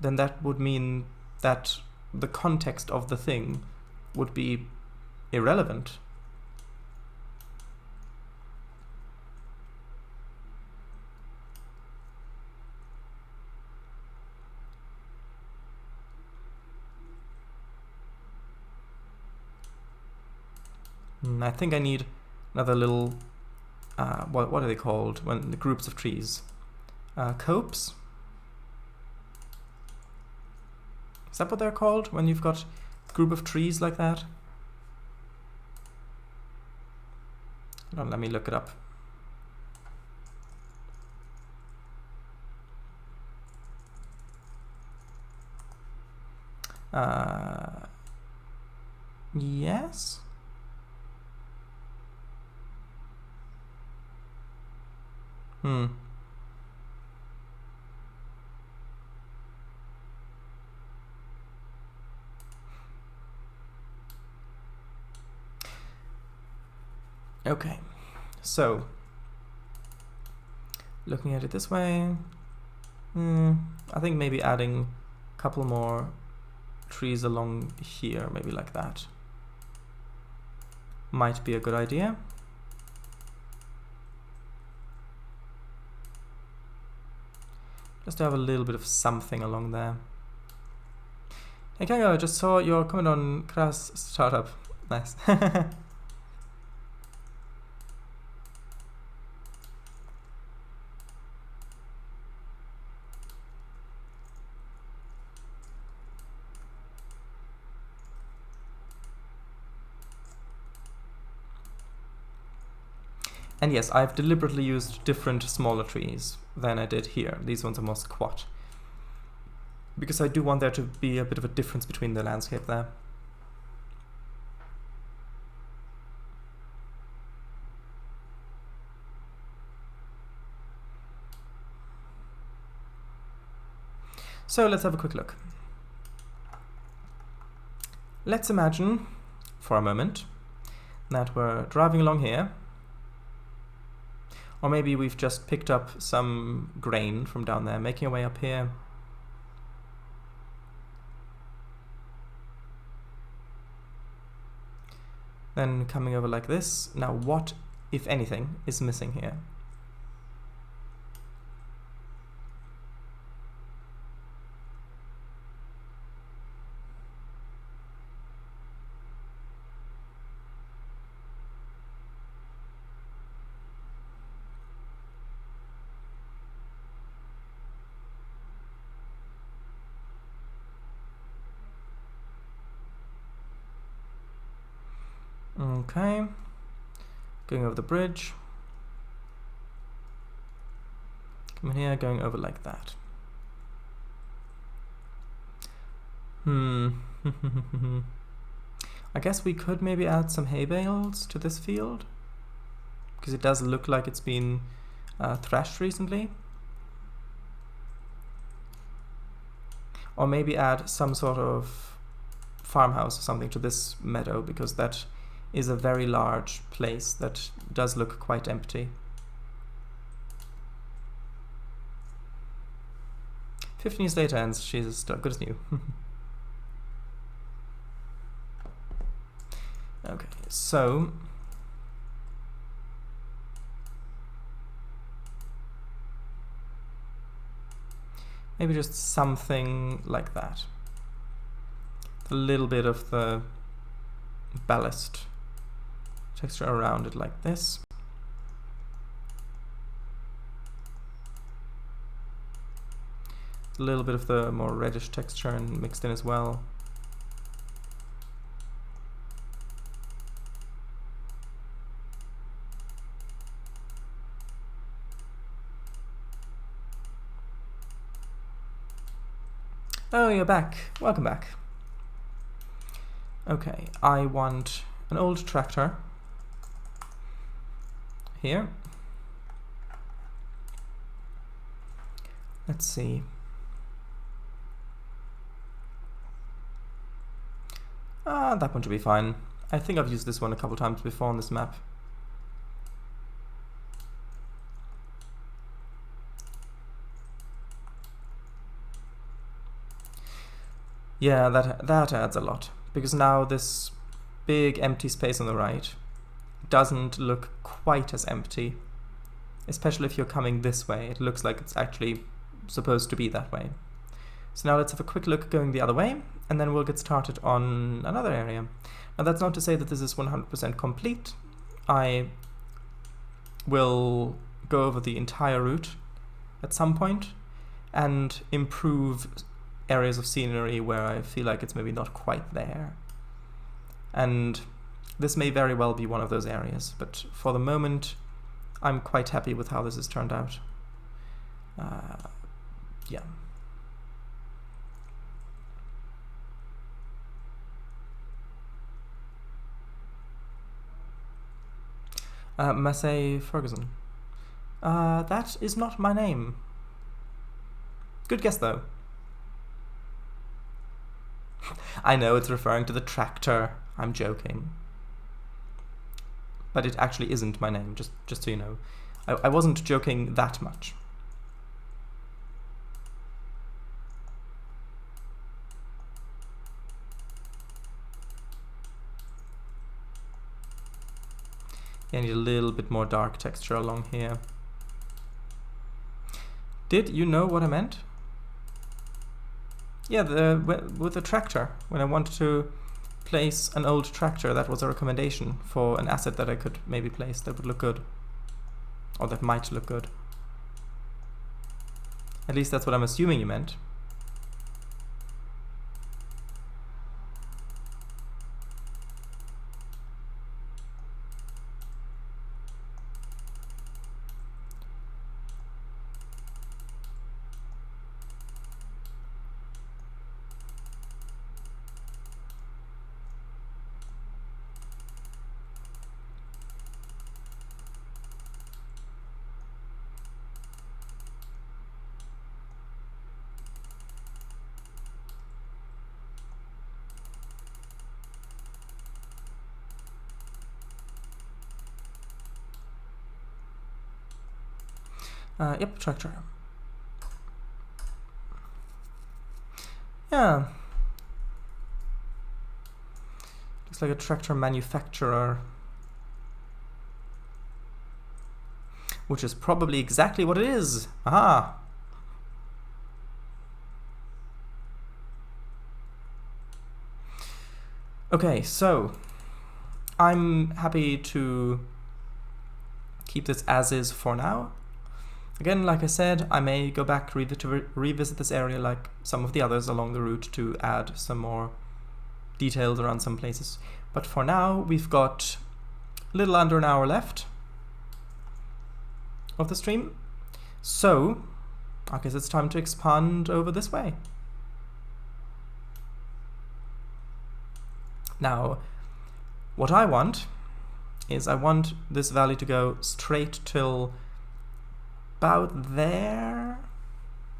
Speaker 1: then that would mean that the context of the thing would be irrelevant. I think I need another little, what are they called when the groups of trees? Copes? Is that what they're called when you've got a group of trees like that? Oh, let me look it up. Yes? Okay, so looking at it this way, I think maybe adding a couple more trees along here, maybe like that, might be a good idea. Just to have a little bit of something along there. Hey Kango, I just saw your comment on Kras startup. Nice. And yes, I've deliberately used different smaller trees than I did here. These ones are more squat. Because I do want there to be a bit of a difference between the landscape there. So let's have a quick look. Let's imagine for a moment that we're driving along here. Or maybe we've just picked up some grain from down there, making our way up here. Then coming over like this. Now what, if anything, is missing here? Okay, going over the bridge. Come in here, going over like that. I guess we could maybe add some hay bales to this field, because it does look like it's been thrashed recently. Or maybe add some sort of farmhouse or something to this meadow, because that is a very large place that does look quite empty. 15 years later and she's still good as new. Okay, so maybe just something like that. A little bit of the ballast texture around it like this. A little bit of the more reddish texture and mixed in as well. Oh, you're back. Welcome back. Okay, I want an old tractor here. Let's see. That one should be fine. I think I've used this one a couple times before on this map. Yeah, that adds a lot, because now this big empty space on the right doesn't look quite as empty, especially if you're coming this way. It looks like it's actually supposed to be that way. So now let's have a quick look going the other way, and then we'll get started on another area. Now that's not to say that this is 100% complete. I will go over the entire route at some point and improve areas of scenery where I feel like it's maybe not quite there. And this may very well be one of those areas, but for the moment I'm quite happy with how this has turned out. Yeah. Massey Ferguson. That is not my name. Good guess though. I know it's referring to the tractor. I'm joking. But it actually isn't my name, just so you know. I wasn't joking that much. Yeah, I need a little bit more dark texture along here. Did you know what I meant? Yeah, with the tractor. When I wanted to place an old tractor, that was a recommendation for an asset that I could maybe place that would look good. Or that might look good. At least that's what I'm assuming you meant. Yep, tractor. Yeah. Looks like a tractor manufacturer. Which is probably exactly what it is. Aha! Okay, so I'm happy to keep this as is for now. Again, like I said, I may go back to revisit this area like some of the others along the route to add some more details around some places. But for now, we've got a little under an hour left of the stream. So, I guess it's time to expand over this way. Now, what I want is I want this valley to go straight till about there,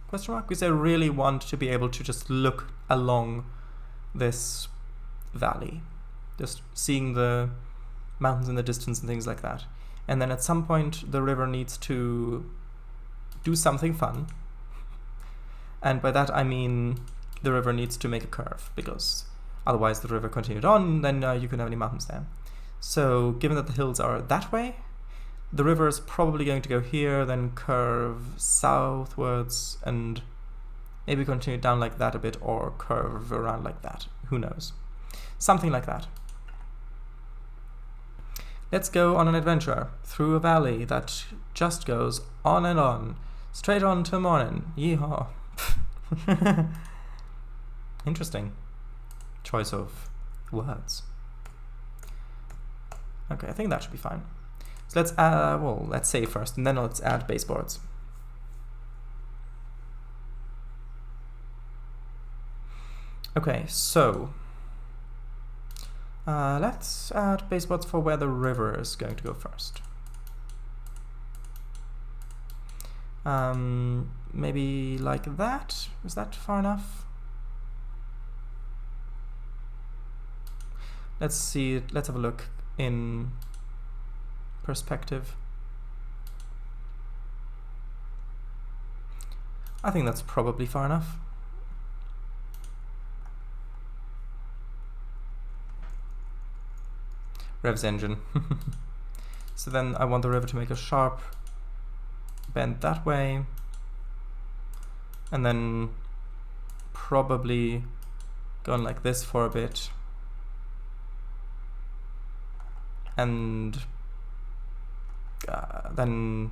Speaker 1: question mark, because I really want to be able to just look along this valley, just seeing the mountains in the distance and things like that. And then at some point the river needs to do something fun, and by that I mean the river needs to make a curve, because otherwise the river continued on, then you couldn't have any mountains there. So given that the hills are that way, the river is probably going to go here, then curve southwards, and maybe continue down like that a bit, or curve around like that. Who knows? Something like that. Let's go on an adventure through a valley that just goes on and on, straight on till morning. Yeehaw. Interesting choice of words. Okay, I think that should be fine. So let's well, let's save first, and then let's add baseboards. Okay, so let's add baseboards for where the river is going to go first. Maybe like that. Is that far enough? Let's see. Let's have a look in perspective. I think that's probably far enough. Rev's engine. So then I want the river to make a sharp bend that way, and then probably going like this for a bit, and then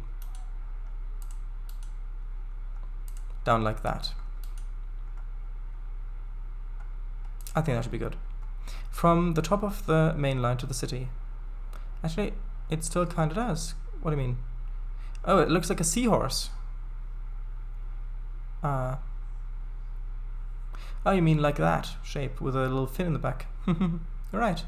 Speaker 1: down like that. I think that should be good. From the top of the main line to the city. Actually, it still kind of does. What do you mean? Oh, it looks like a seahorse. Oh, you mean like that shape with a little fin in the back. Right.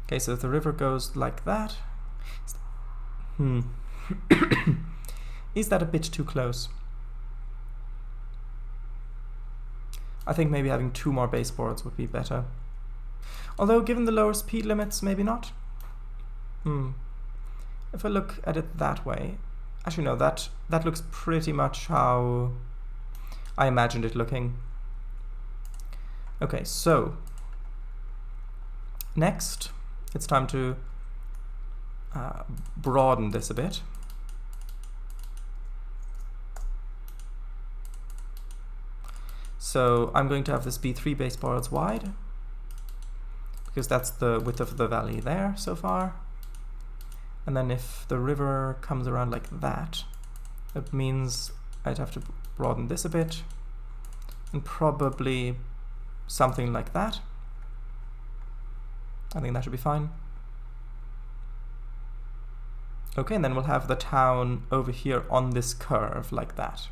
Speaker 1: Okay, so if the river goes like that. Is that a bit too close? I think maybe having 2 more baseboards would be better. Although, given the lower speed limits, maybe not. If I look at it that way... Actually, no, that looks pretty much how I imagined it looking. Okay, so... next, it's time to broaden this a bit. So I'm going to have this be 3 baseboards wide, because that's the width of the valley there so far. And then if the river comes around like that, it means I'd have to broaden this a bit, and probably something like that. I think that should be fine. Okay, and then we'll have the town over here on this curve like that.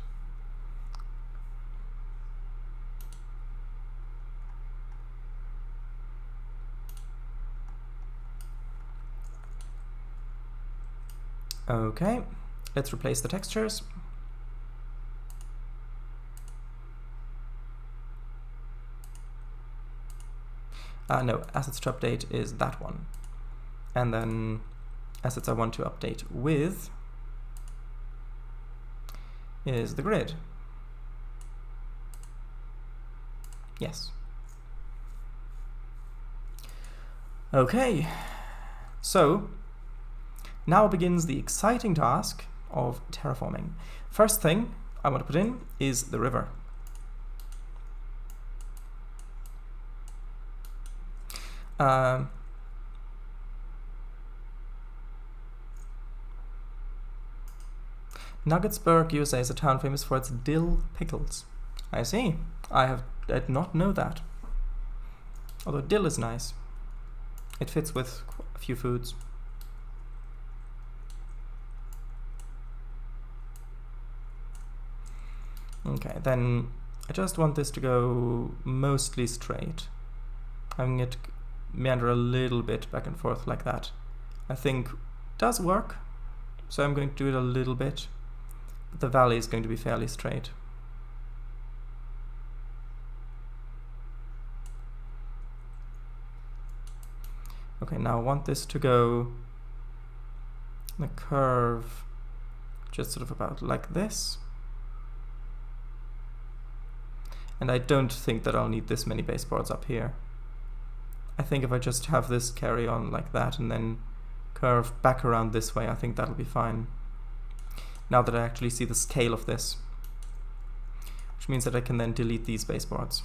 Speaker 1: Okay, let's replace the textures. No, assets to update is that one. And then assets I want to update with is the grid. Yes. Okay, so now begins the exciting task of terraforming. First thing I want to put in is the river. Nuggetsburg, USA is a town famous for its dill pickles. I see. I did not know that. Although dill is nice. It fits with a few foods. Okay, then I just want this to go mostly straight. Having it meander a little bit back and forth like that, I think does work. So I'm going to do it a little bit, but the valley is going to be fairly straight. Okay, now I want this to go the curve just sort of about like this. And I don't think that I'll need this many baseboards up here. I think if I just have this carry on like that and then curve back around this way, I think that'll be fine. Now that I actually see the scale of this, which means that I can then delete these baseboards.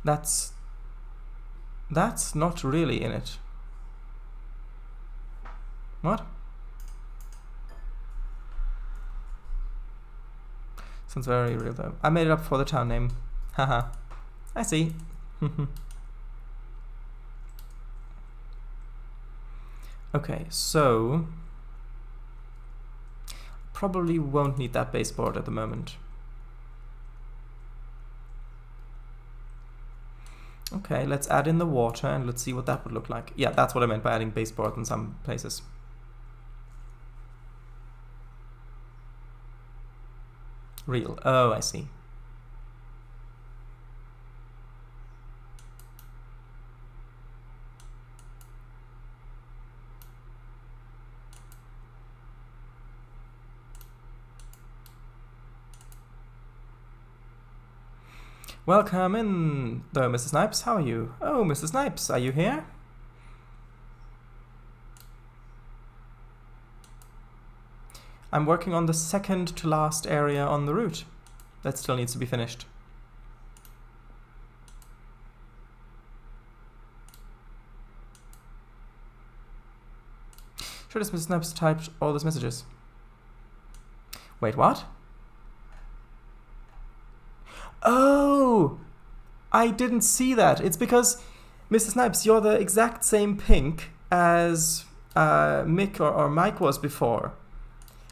Speaker 1: That's not really in it. What? Sounds very real though. I made it up for the town name. Haha. I see. Okay, so probably won't need that baseboard at the moment. Okay, let's add in the water and let's see what that would look like. Yeah, that's what I meant by adding baseboard in some places. Real. Oh, I see. Welcome in, though, Mrs. Snipes. How are you? Oh, Mrs. Snipes, are you here? I'm working on the second to last area on the route. That still needs to be finished. Sure, does Mrs. Snipes typed all those messages? Wait, what? Oh! I didn't see that. It's because, Mr. Snipes, you're the exact same pink as Mick or Mike was before.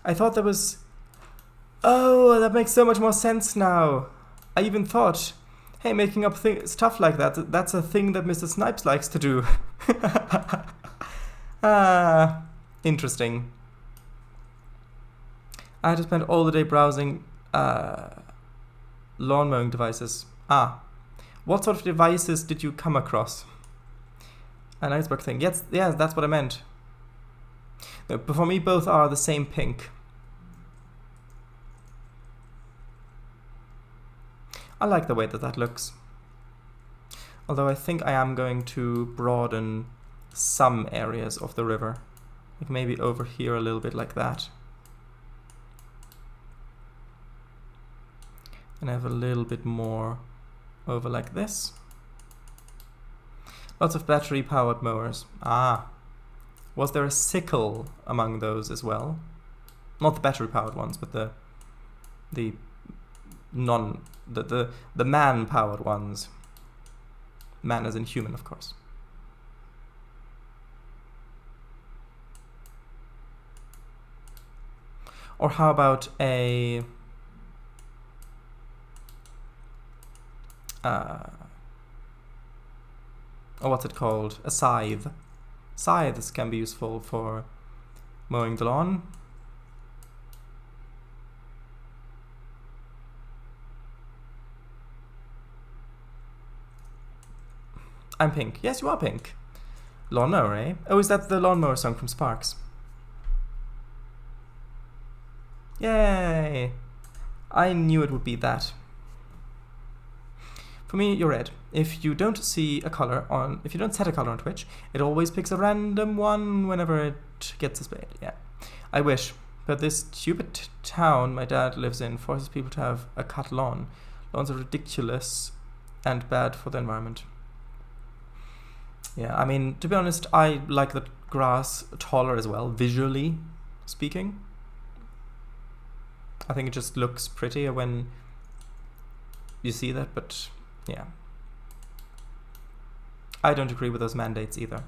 Speaker 1: I thought there was... Oh, that makes so much more sense now. I even thought, hey, making up stuff like that, that's a thing that Mr. Snipes likes to do. Ah, interesting. I had to spend all the day browsing lawn mowing devices. Ah, what sort of devices did you come across? An iceberg thing. Yes, that's what I meant. No, but for me, both are the same pink. I like the way that looks. Although I think I am going to broaden some areas of the river. Like maybe over here a little bit like that. And I have a little bit more over like this. Lots of battery-powered mowers. Ah. Was there a sickle among those as well? Not the battery-powered ones, but the man-powered ones. Man as in human, of course. Or how about a... what's it called? A scythe. Scythes can be useful for mowing the lawn. I'm pink. Yes, you are pink. Lawnmower, eh? Oh, is that the lawnmower song from Sparks? Yay! I knew it would be that. For me, you're red. If you don't set a color on Twitch, it always picks a random one whenever it gets a spade. Yeah, I wish, but this stupid town my dad lives in forces people to have a cut lawn. Lawns are ridiculous and bad for the environment. Yeah, I mean, to be honest, I like the grass taller as well, visually speaking. I think it just looks prettier when you see that, but yeah. I don't agree with those mandates either.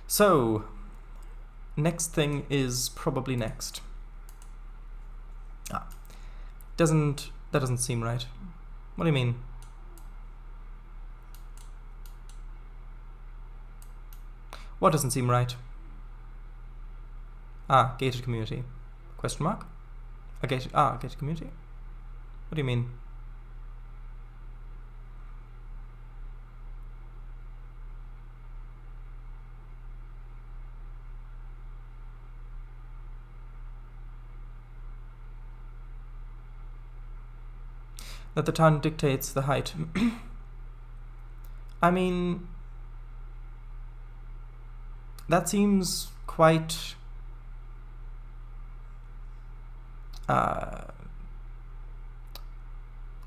Speaker 1: So, next thing is probably next. That doesn't seem right. What do you mean? What doesn't seem right? Ah, gated community. Question mark? Gated community? What do you mean? That the town dictates the height. I mean, that seems quite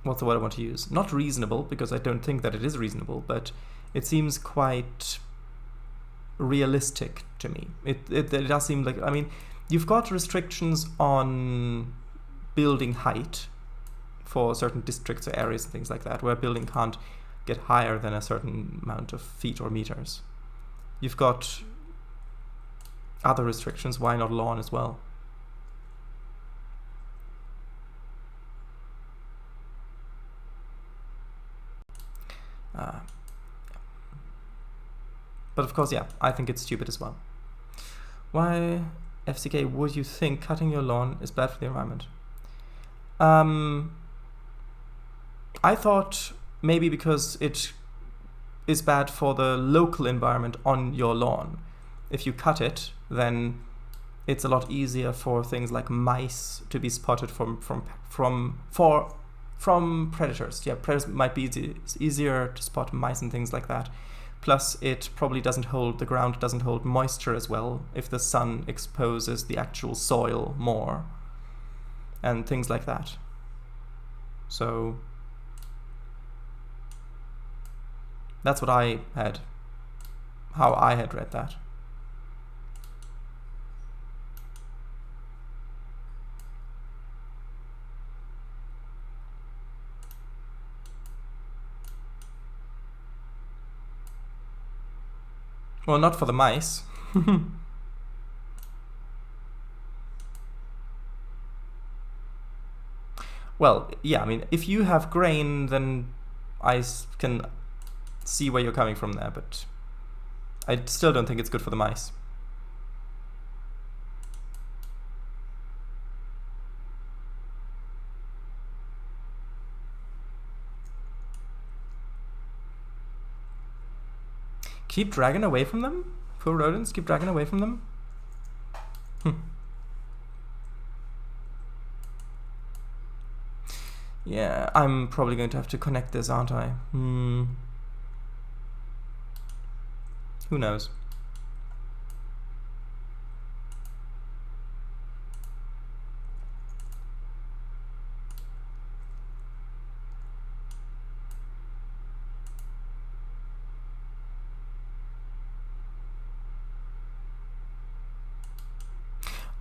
Speaker 1: what's the word I want to use? Not reasonable, because I don't think that it is reasonable, but it seems quite realistic to me. It does seem like, I mean, you've got restrictions on building height for certain districts or areas and things like that, where a building can't get higher than a certain amount of feet or meters. You've got other restrictions. Why not lawn as well? But of course, yeah, I think it's stupid as well. Why, FCK, would you think cutting your lawn is bad for the environment? I thought maybe because it is bad for the local environment on your lawn. If you cut it, then it's a lot easier for things like mice to be spotted for from predators. Yeah, predators might be easier to spot mice and things like that. Plus, it probably doesn't hold, the ground doesn't hold moisture as well if the sun exposes the actual soil more. And things like that. So that's what I had, how I had read that. Well, not for the mice. Well, yeah, I mean, if you have grain, then I can see where you're coming from there, but I still don't think it's good for the mice. Keep dragging away from them? Poor rodents, keep dragging away from them? Yeah, I'm probably going to have to connect this, aren't I? Who knows?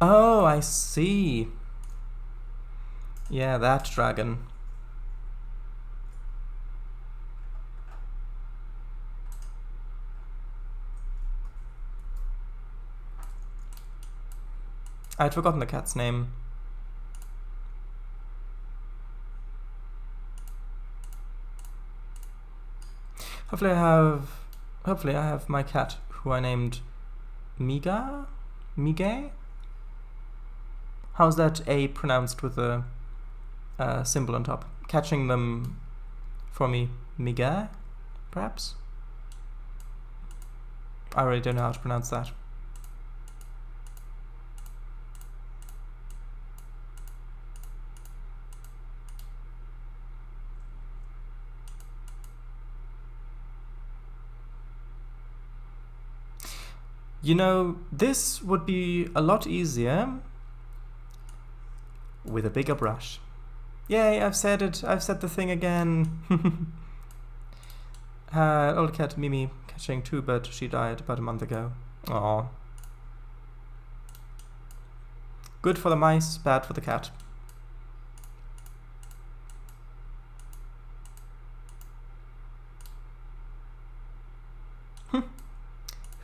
Speaker 1: Oh, I see. Yeah, that dragon. I'd forgotten the cat's name. Hopefully I have my cat who I named Miga? Mige? How's that A pronounced with a symbol on top? Catching them for me, Miga, perhaps? I really don't know how to pronounce that. You know, this would be a lot easier with a bigger brush. Yay, I've said it. I've said the thing again. Old cat Mimi catching two birds. She died about a month ago. Aww. Good for the mice, bad for the cat.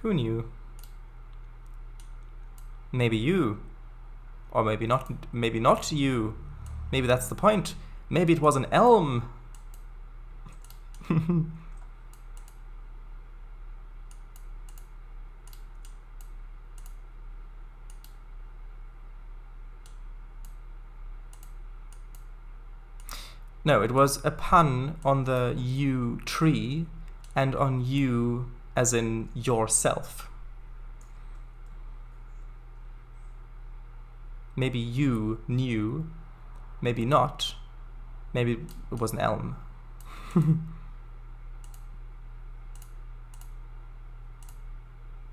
Speaker 1: Who knew? Maybe you. Or maybe not you. Maybe that's the point. Maybe it was an elm. No, it was a pun on the yew tree and on you as in yourself. Maybe you knew, maybe not, maybe it was an elm.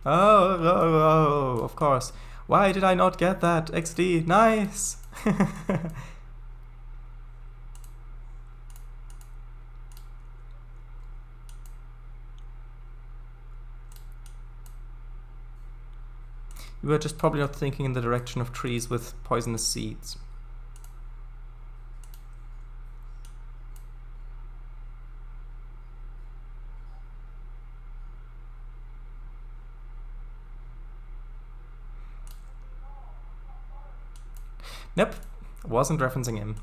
Speaker 1: Oh, of course. Why did I not get that? XD, nice! You were just probably not thinking in the direction of trees with poisonous seeds. Nope, wasn't referencing him.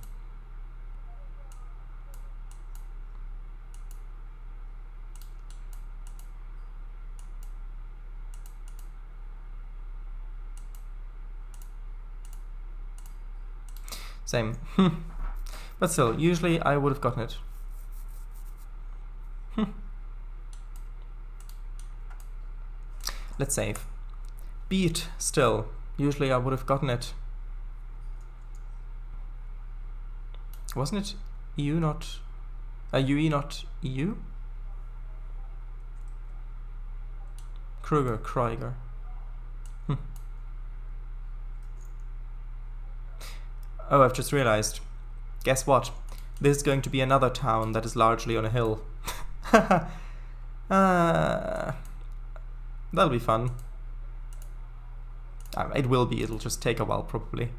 Speaker 1: Same. But still, usually I would have gotten it. Let's save. Beat, still. Usually I would have gotten it. Wasn't it EU not... UE not EU? Krieger. Oh, I've just realized. Guess what? This is going to be another town that is largely on a hill. That'll be fun. It will be, it'll just take a while probably.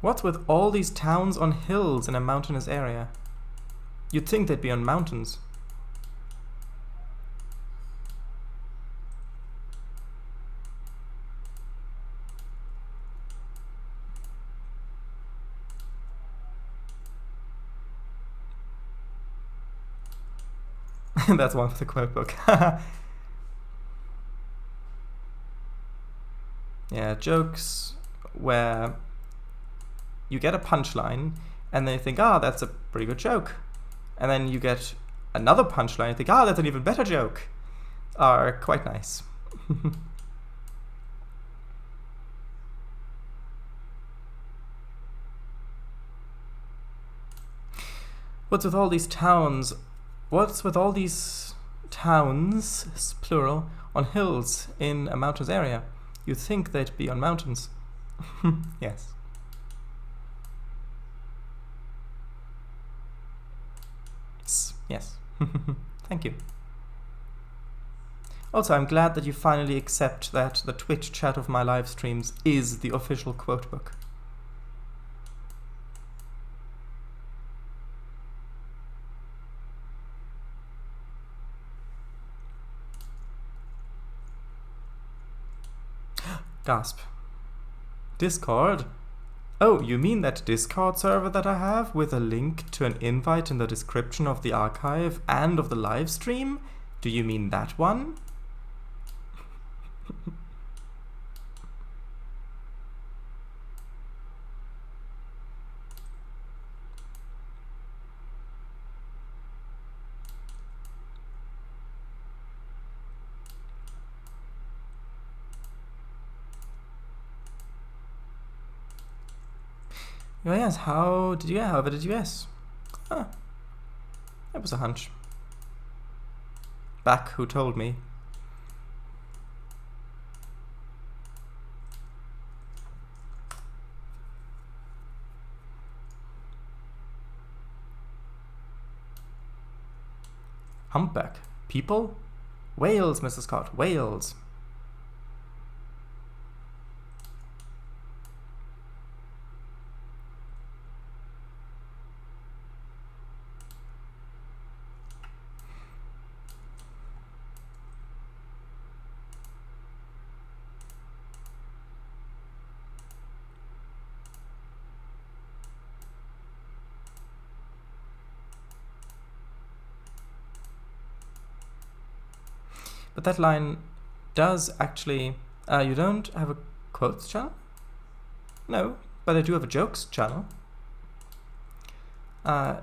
Speaker 1: What's with all these towns on hills in a mountainous area? You'd think they'd be on mountains. That's one for the quote book. Yeah, jokes where you get a punchline and then you think, ah, that's a pretty good joke. And then you get another punchline and think, ah, that's an even better joke. Are quite nice. What's with all these towns? What's with all these towns, plural, on hills in a mountainous area? You'd think they'd be on mountains. Yes. Yes. Thank you. Also, I'm glad that you finally accept that the Twitch chat of my live streams is the official quote book. Gasp. Discord? Oh, you mean that Discord server that I have with a link to an invite in the description of the archive and of the live stream? Do you mean that one? Oh yes, how did you guess? Ah, that was a hunch. Back who told me. Humpback. People? Whales, Mr. Scott, whales. But that line does actually... you don't have a quotes channel? No, but I do have a jokes channel. That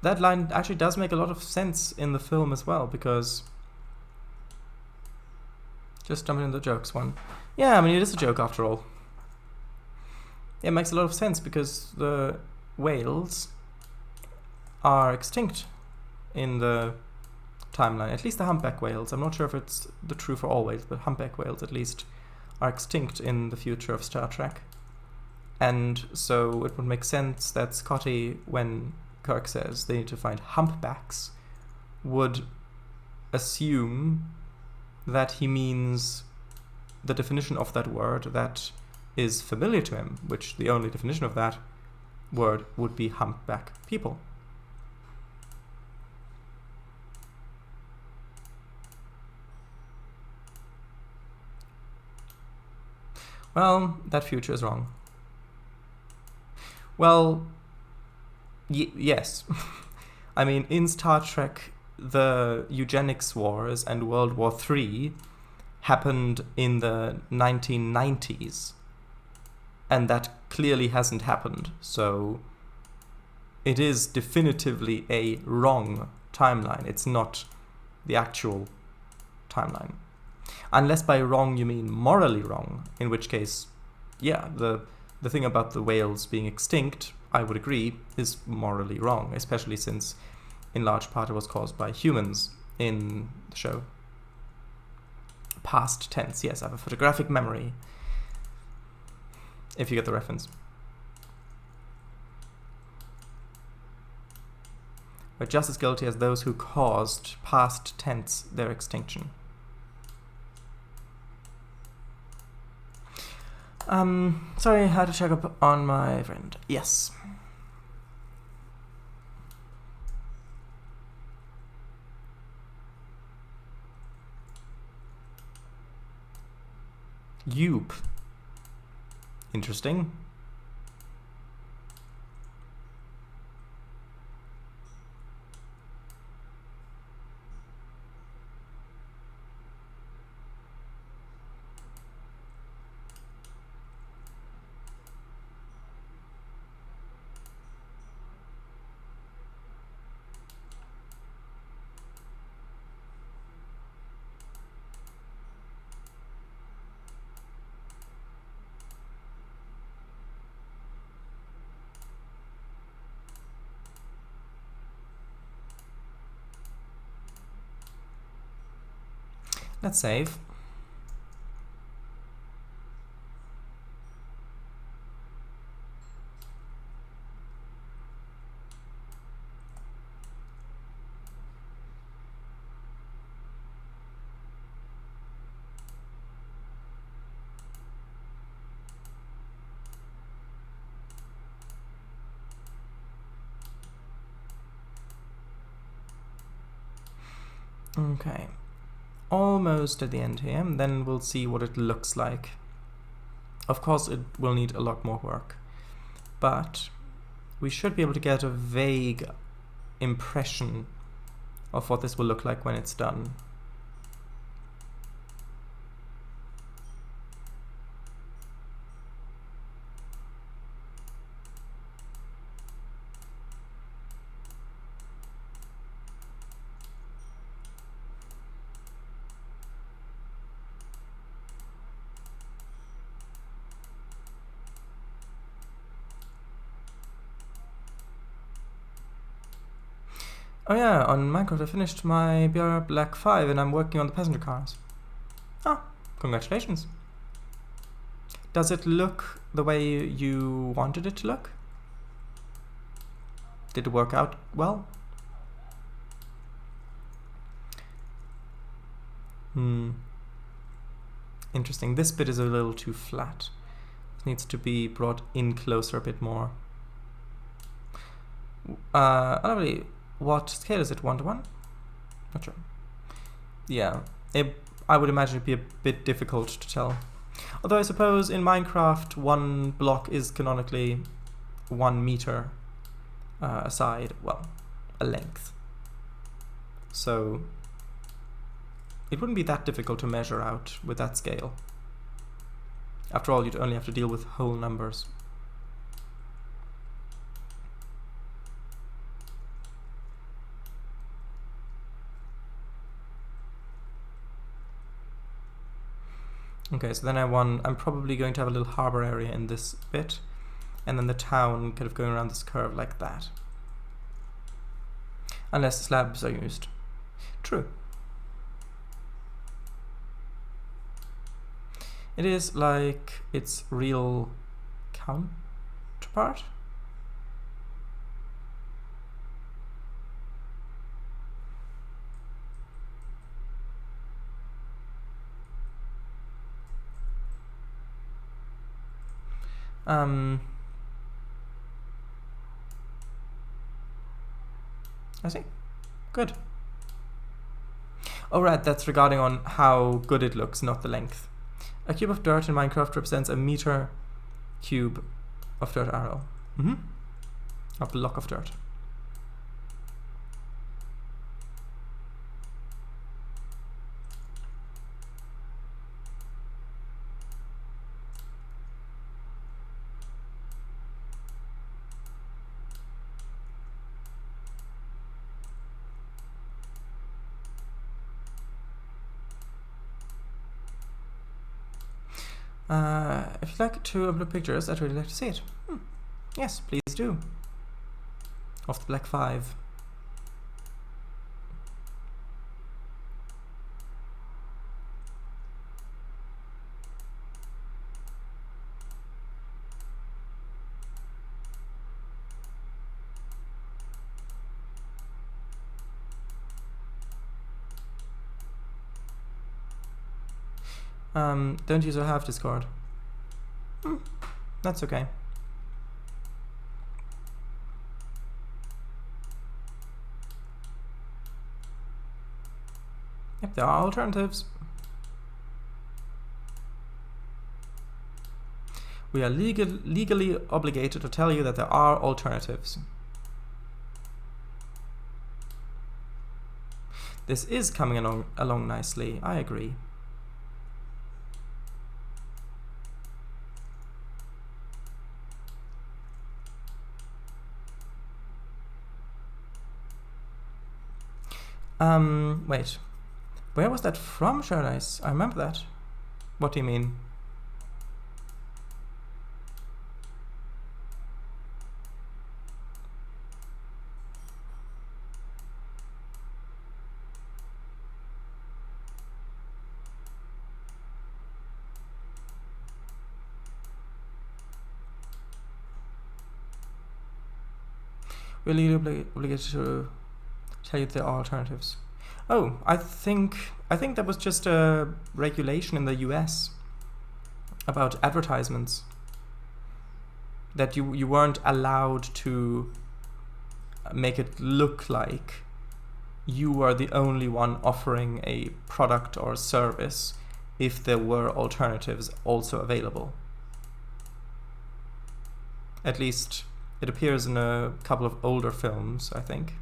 Speaker 1: line actually does make a lot of sense in the film as well, because... Just jumping into the jokes one. Yeah, I mean, it is a joke after all. It makes a lot of sense because the whales are extinct in the timeline. At least the humpback whales. I'm not sure if it's the true for all whales, but humpback whales at least are extinct in the future of Star Trek. And so it would make sense that Scotty, when Kirk says they need to find humpbacks, would assume that he means the definition of that word that is familiar to him, which the only definition of that word would be humpback people. Well, that future is wrong. Well, yes. I mean, in Star Trek, the eugenics wars and World War III happened in the 1990s. And that clearly hasn't happened. So it is definitively a wrong timeline. It's not the actual timeline. Unless by wrong you mean morally wrong, in which case yeah, the thing about the whales being extinct, I would agree, is morally wrong, especially since in large part it was caused by humans in the show. Past tense, yes, I have a photographic memory, if you get the reference. We're just as guilty as those who caused, past tense, their extinction. Sorry, I had to check up on my friend. Yes. Yoop. Interesting. Let's save. Okay. Almost at the end here, and then we'll see what it looks like. Of course, it will need a lot more work, but we should be able to get a vague impression of what this will look like when it's done. Oh yeah, on Minecraft I finished my BR Black 5 and I'm working on the passenger cars. Ah, congratulations. Does it look the way you wanted it to look? Did it work out well? Interesting. This bit is a little too flat. It needs to be brought in closer a bit more. Lovely. What scale is it? 1:1? Not sure. Yeah, I would imagine it'd be a bit difficult to tell. Although I suppose in Minecraft, one block is canonically 1 meter aside, well, a length. So it wouldn't be that difficult to measure out with that scale. After all, you'd only have to deal with whole numbers. Okay, so then I'm probably going to have a little harbor area in this bit, and then the town kind of going around this curve like that. Unless slabs are used. True. It is like its real counterpart. I see. Good. Oh right, that's regarding on how good it looks, not the length. A cube of dirt in Minecraft represents a meter cube of dirt arrow. A block of dirt. If you'd like to upload pictures, I'd really like to see it. Yes, please do. Of the Black 5. Don't use or have Discord. That's okay. Yep, there are alternatives. We are legally obligated to tell you that there are alternatives. This is coming along nicely, I agree. Wait. Where was that from, Sherice? I remember that. What do you mean? We're legally obligated to tell you there are alternatives. Oh, I think that was just a regulation in the US about advertisements, that you weren't allowed to make it look like you were the only one offering a product or service if there were alternatives also available. At least it appears in a couple of older films, I think.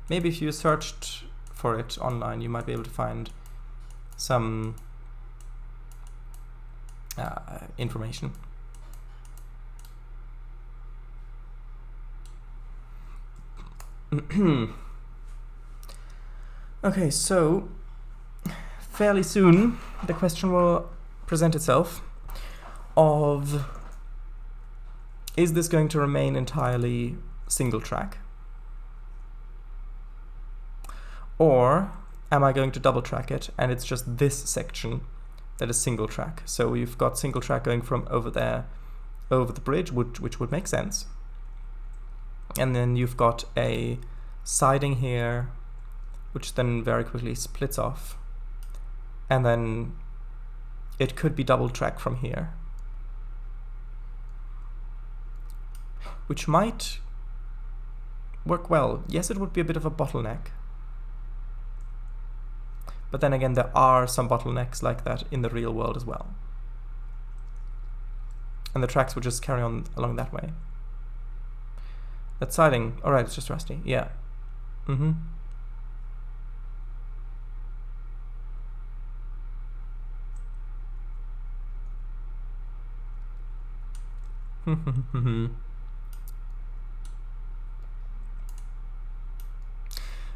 Speaker 1: Maybe if you searched for it online, you might be able to find some information. Okay, so fairly soon the question will present itself of, is this going to remain entirely single track? Or am I going to double track it and it's just this section that is single track? So we've got single track going from over there, over the bridge, which would make sense. And then you've got a siding here, which then very quickly splits off. And then it could be double track from here, which might work well. Yes, it would be a bit of a bottleneck. But then again, there are some bottlenecks like that in the real world as well. And the tracks would just carry on along that way. That siding, alright, it's just rusty, yeah.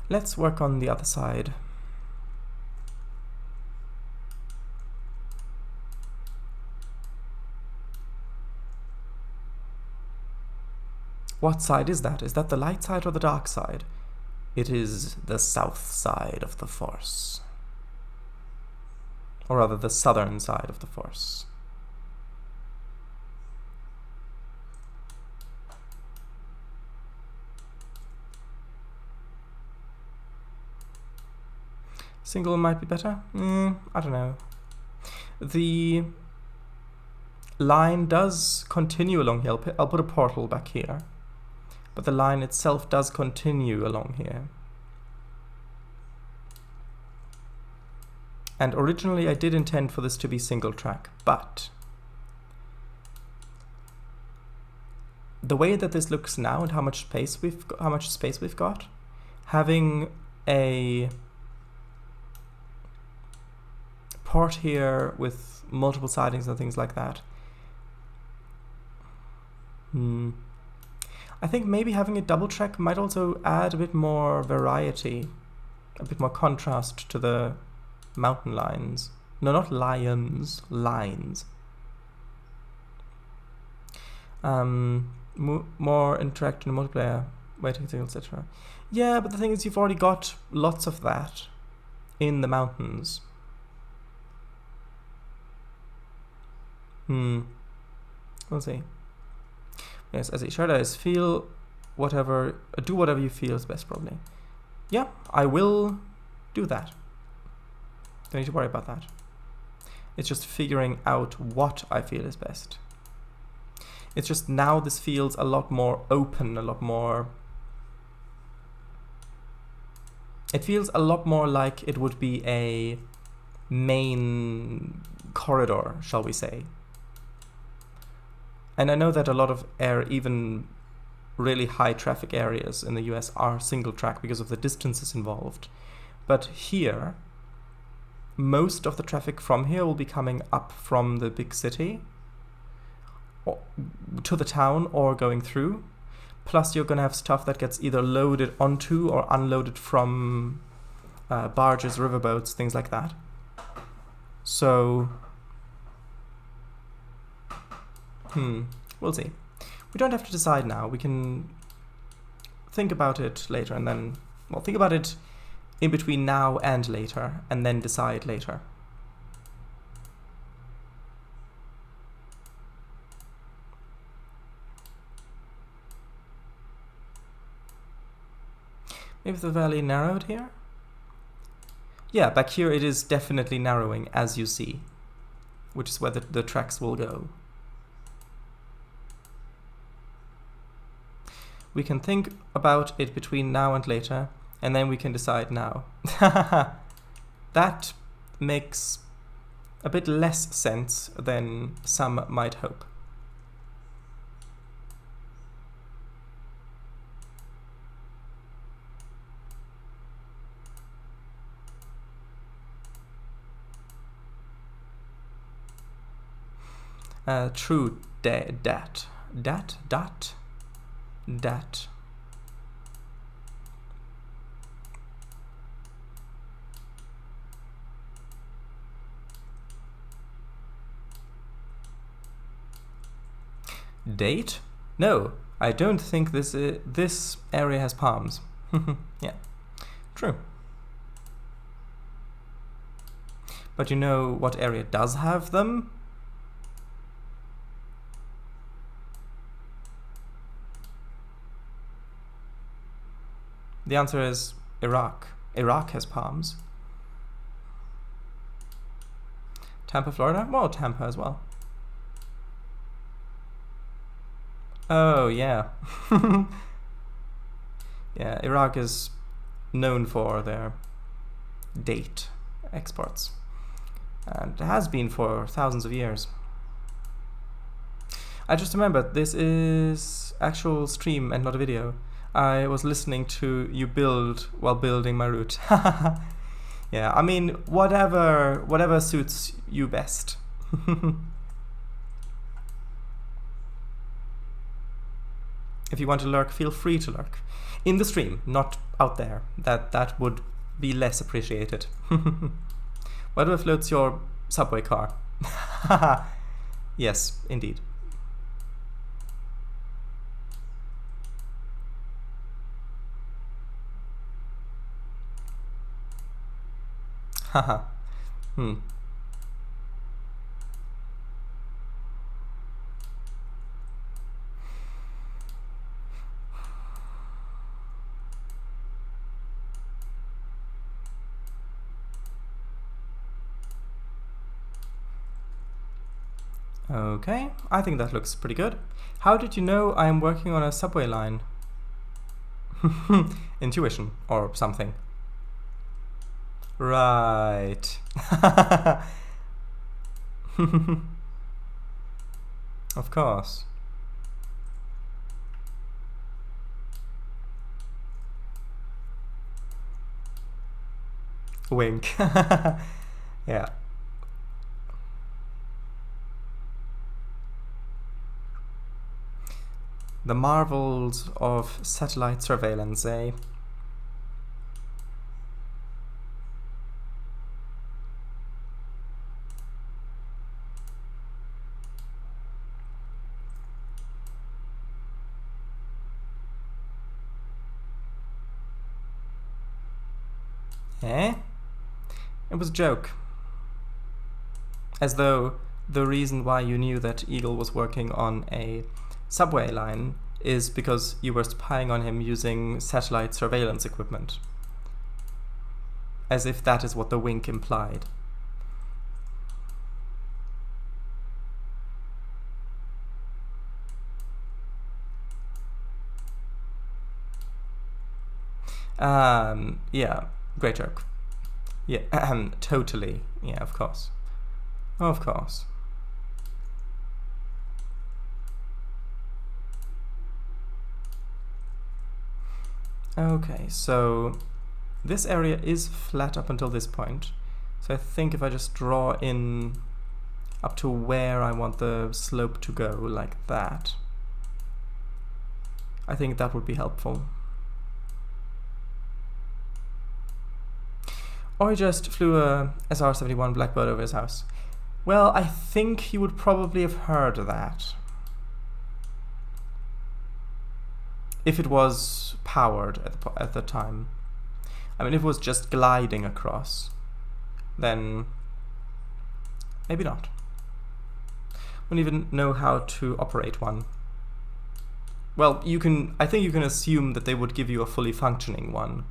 Speaker 1: Let's work on the other side. What side is that? Is that the light side or the dark side? It is the south side of the Force. Or rather, the southern side of the Force. Single might be better? I don't know. The line does continue along here. I'll put a portal back here. But the line itself does continue along here. And originally I did intend for this to be single track, but the way that this looks now and how much space we've got, having a port here with multiple sidings and things like that, I think maybe having a double track might also add a bit more variety a bit more contrast to the mountain lines. No, not lions, lines. More interaction in multiplayer, waiting signals, etc. Yeah, but the thing is, you've already got lots of that in the mountains. We'll see. Yes, as a shadow is do whatever you feel is best, probably. Yeah, I will do that. Don't need to worry about that. It's just figuring out what I feel is best. It's just now this feels a lot more open, a lot more... It feels a lot more like it would be a main corridor, shall we say. And I know that a lot of even really high traffic areas in the US are single track because of the distances involved. But here, most of the traffic from here will be coming up from the big city to the town or going through. Plus you're going to have stuff that gets either loaded onto or unloaded from barges, riverboats, things like that. So, we'll see. We don't have to decide now. We can think about it later and then, well, think about it in between now and later and then decide later. Maybe the valley narrowed here? Yeah, back here it is definitely narrowing, as you see, which is where the tracks will go. We can think about it between now and later, and then we can decide now. That makes a bit less sense than some might hope. True, dat. Date? No, I don't think this area has palms. Yeah, true. But you know what area does have them? The answer is Iraq. Iraq has palms. Tampa, Florida? Well, Tampa as well. Oh, yeah. Yeah, Iraq is known for their date exports. And it has been for thousands of years. I just remembered, this is actual stream and not a video. I was listening to you build while building my route. Yeah, I mean, whatever suits you best. If you want to lurk, feel free to lurk. In the stream, not out there. That would be less appreciated. Whatever floats your subway car. Yes, indeed. Haha. Okay, I think that looks pretty good. How did you know I am working on a subway line? Intuition or something. Right. Of course. Wink. Yeah. The marvels of satellite surveillance, eh? Eh? It was a joke. As though the reason why you knew that Eagle was working on a subway line is because you were spying on him using satellite surveillance equipment. As if that is what the wink implied. Yeah, great joke. Yeah, totally. Yeah, of course. Of course. Okay, so this area is flat up until this point. So I think if I just draw in up to where I want the slope to go, like that, I think that would be helpful. Or he just flew a SR-71 Blackbird over his house. Well, I think he would probably have heard that. If it was powered at the time. I mean, if it was just gliding across, then maybe not. Wouldn't even know how to operate one. Well, I think you can assume that they would give you a fully functioning one.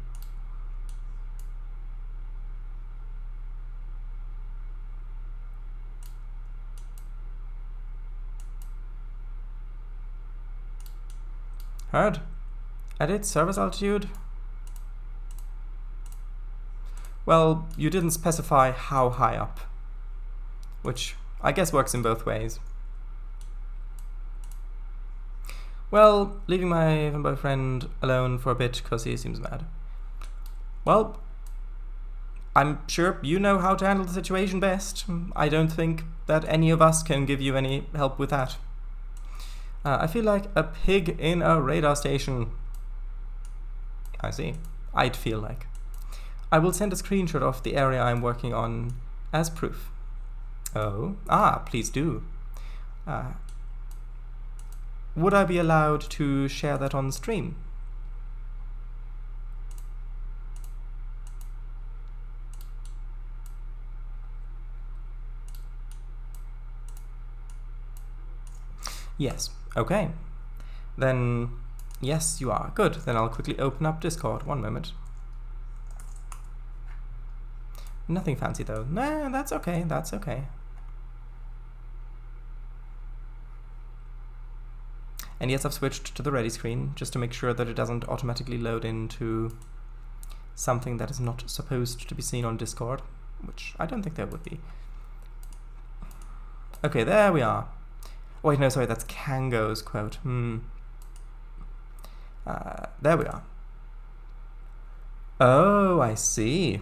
Speaker 1: Heard. Edit service altitude. Well, you didn't specify how high up, which I guess works in both ways. Well, leaving my boyfriend alone for a bit because he seems mad. Well, I'm sure you know how to handle the situation best. I don't think that any of us can give you any help with that. I feel like a pig in a radar station. I see. I'd feel like. I will send a screenshot of the area I'm working on as proof. Oh, please do. Would I be allowed to share that on stream? Yes. Okay. Then, yes, you are. Good. Then I'll quickly open up Discord. One moment. Nothing fancy though. Nah, that's okay. That's okay. And yes, I've switched to the ready screen just to make sure that it doesn't automatically load into something that is not supposed to be seen on Discord, which I don't think there would be. Okay, there we are. Wait, no, sorry, that's Kango's quote. There we are. Oh, I see.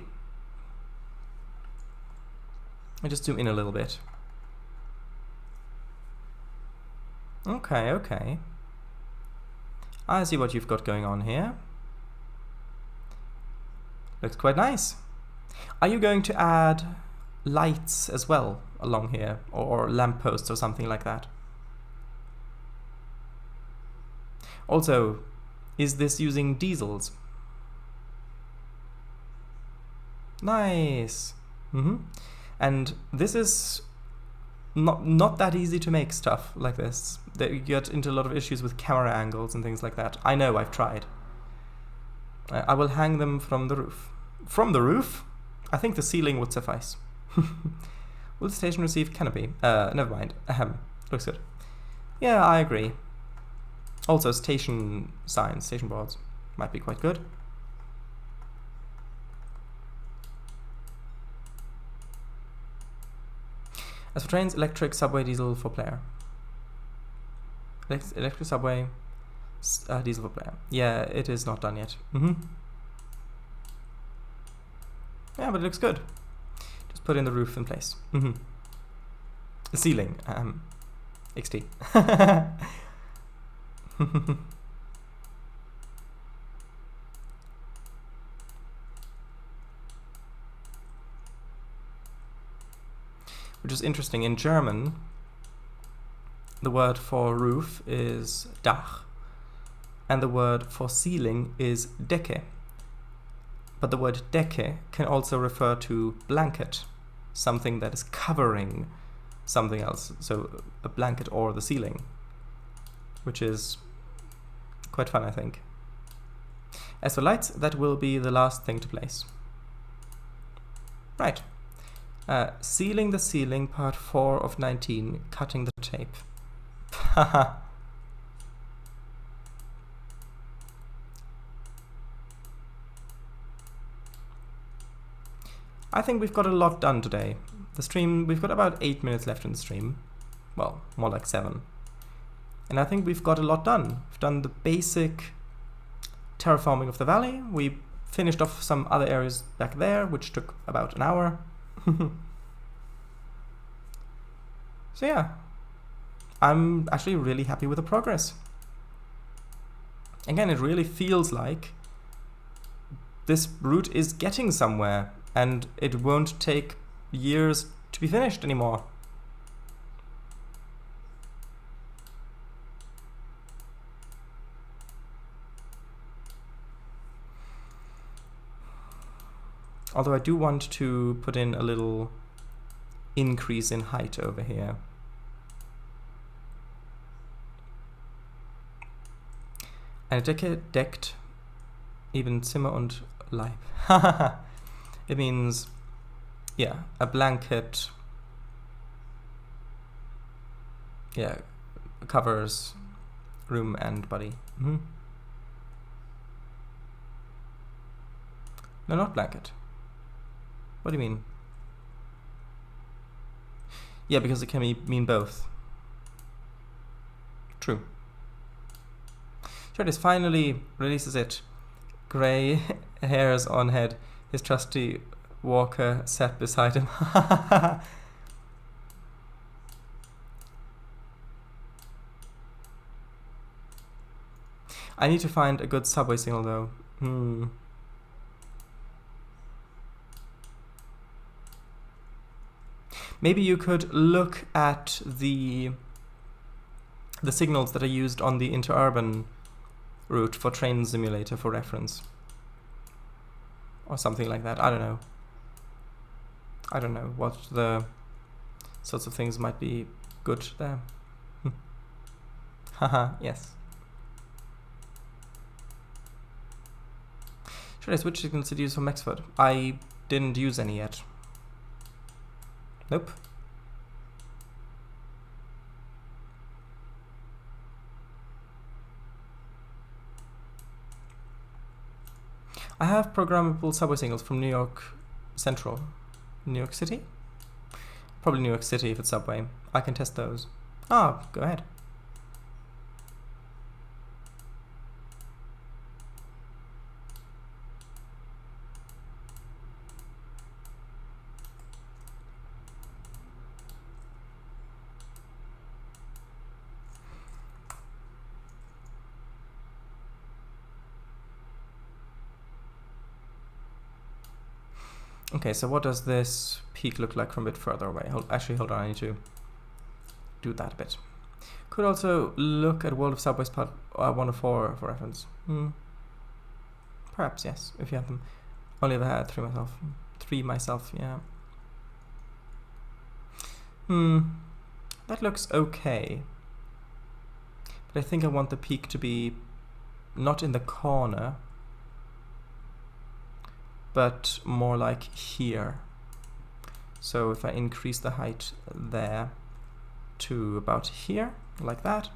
Speaker 1: I'll just zoom in a little bit. Okay, okay. I see what you've got going on here. Looks quite nice. Are you going to add lights as well along here, or lampposts or something like that? Also, is this using diesels? Nice. And this is not that easy to make stuff like this. You get into a lot of issues with camera angles and things like that. I know, I've tried. I will hang them from the roof. From the roof? I think the ceiling would suffice. Will the station receive canopy? Never mind. Looks good. Yeah, I agree. Also, station signs, station boards might be quite good. As for trains, electric, subway, diesel for player. Electric, subway, diesel for player. Yeah, it is not done yet. Yeah, but it looks good. Just put in the roof in place. The ceiling. XT. Which is interesting. In German, the word for roof is Dach, and the word for ceiling is Decke. But the word Decke can also refer to blanket, something that is covering something else. So a blanket or the ceiling, which is quite fun, I think. As for lights, that will be the last thing to place. Right. Sealing the ceiling, part 4 of 19, cutting the tape. Haha. I think we've got a lot done today. The stream, we've got about 8 minutes left in the stream. Well, more like 7. And I think we've got a lot done. We've done the basic terraforming of the valley. We finished off some other areas back there, which took about an hour. So yeah, I'm actually really happy with the progress. Again, it really feels like this route is getting somewhere, and it won't take years to be finished anymore. Although I do want to put in a little increase in height over here. Eine Decke deckt eben Zimmer und Leib. It means, yeah, a blanket, yeah, covers room and body. Mm-hmm. No, not blanket. What do you mean? Yeah, because it can mean both. True. Trainz finally releases it. Grey hairs on head. His trusty walker sat beside him. I need to find a good subway signal though. Maybe you could look at the signals that are used on the interurban route for Trainz Simulator for reference. Or something like that. I don't know. I don't know what the sorts of things might be good there. Haha, yes. Should I switch signals to use for Mexford? I didn't use any yet. Nope. I have programmable subway signals from New York Central. New York City? Probably New York City if it's subway. I can test those. Ah, go ahead. Okay, so what does this peak look like from a bit further away? Actually, hold on, I need to do that a bit. Could also look at World of Subways part 104 for reference. Perhaps, yes, if you have them. Only ever had three myself, yeah. That looks okay. But I think I want the peak to be not in the corner, but more like here. So if I increase the height there to about here, like that,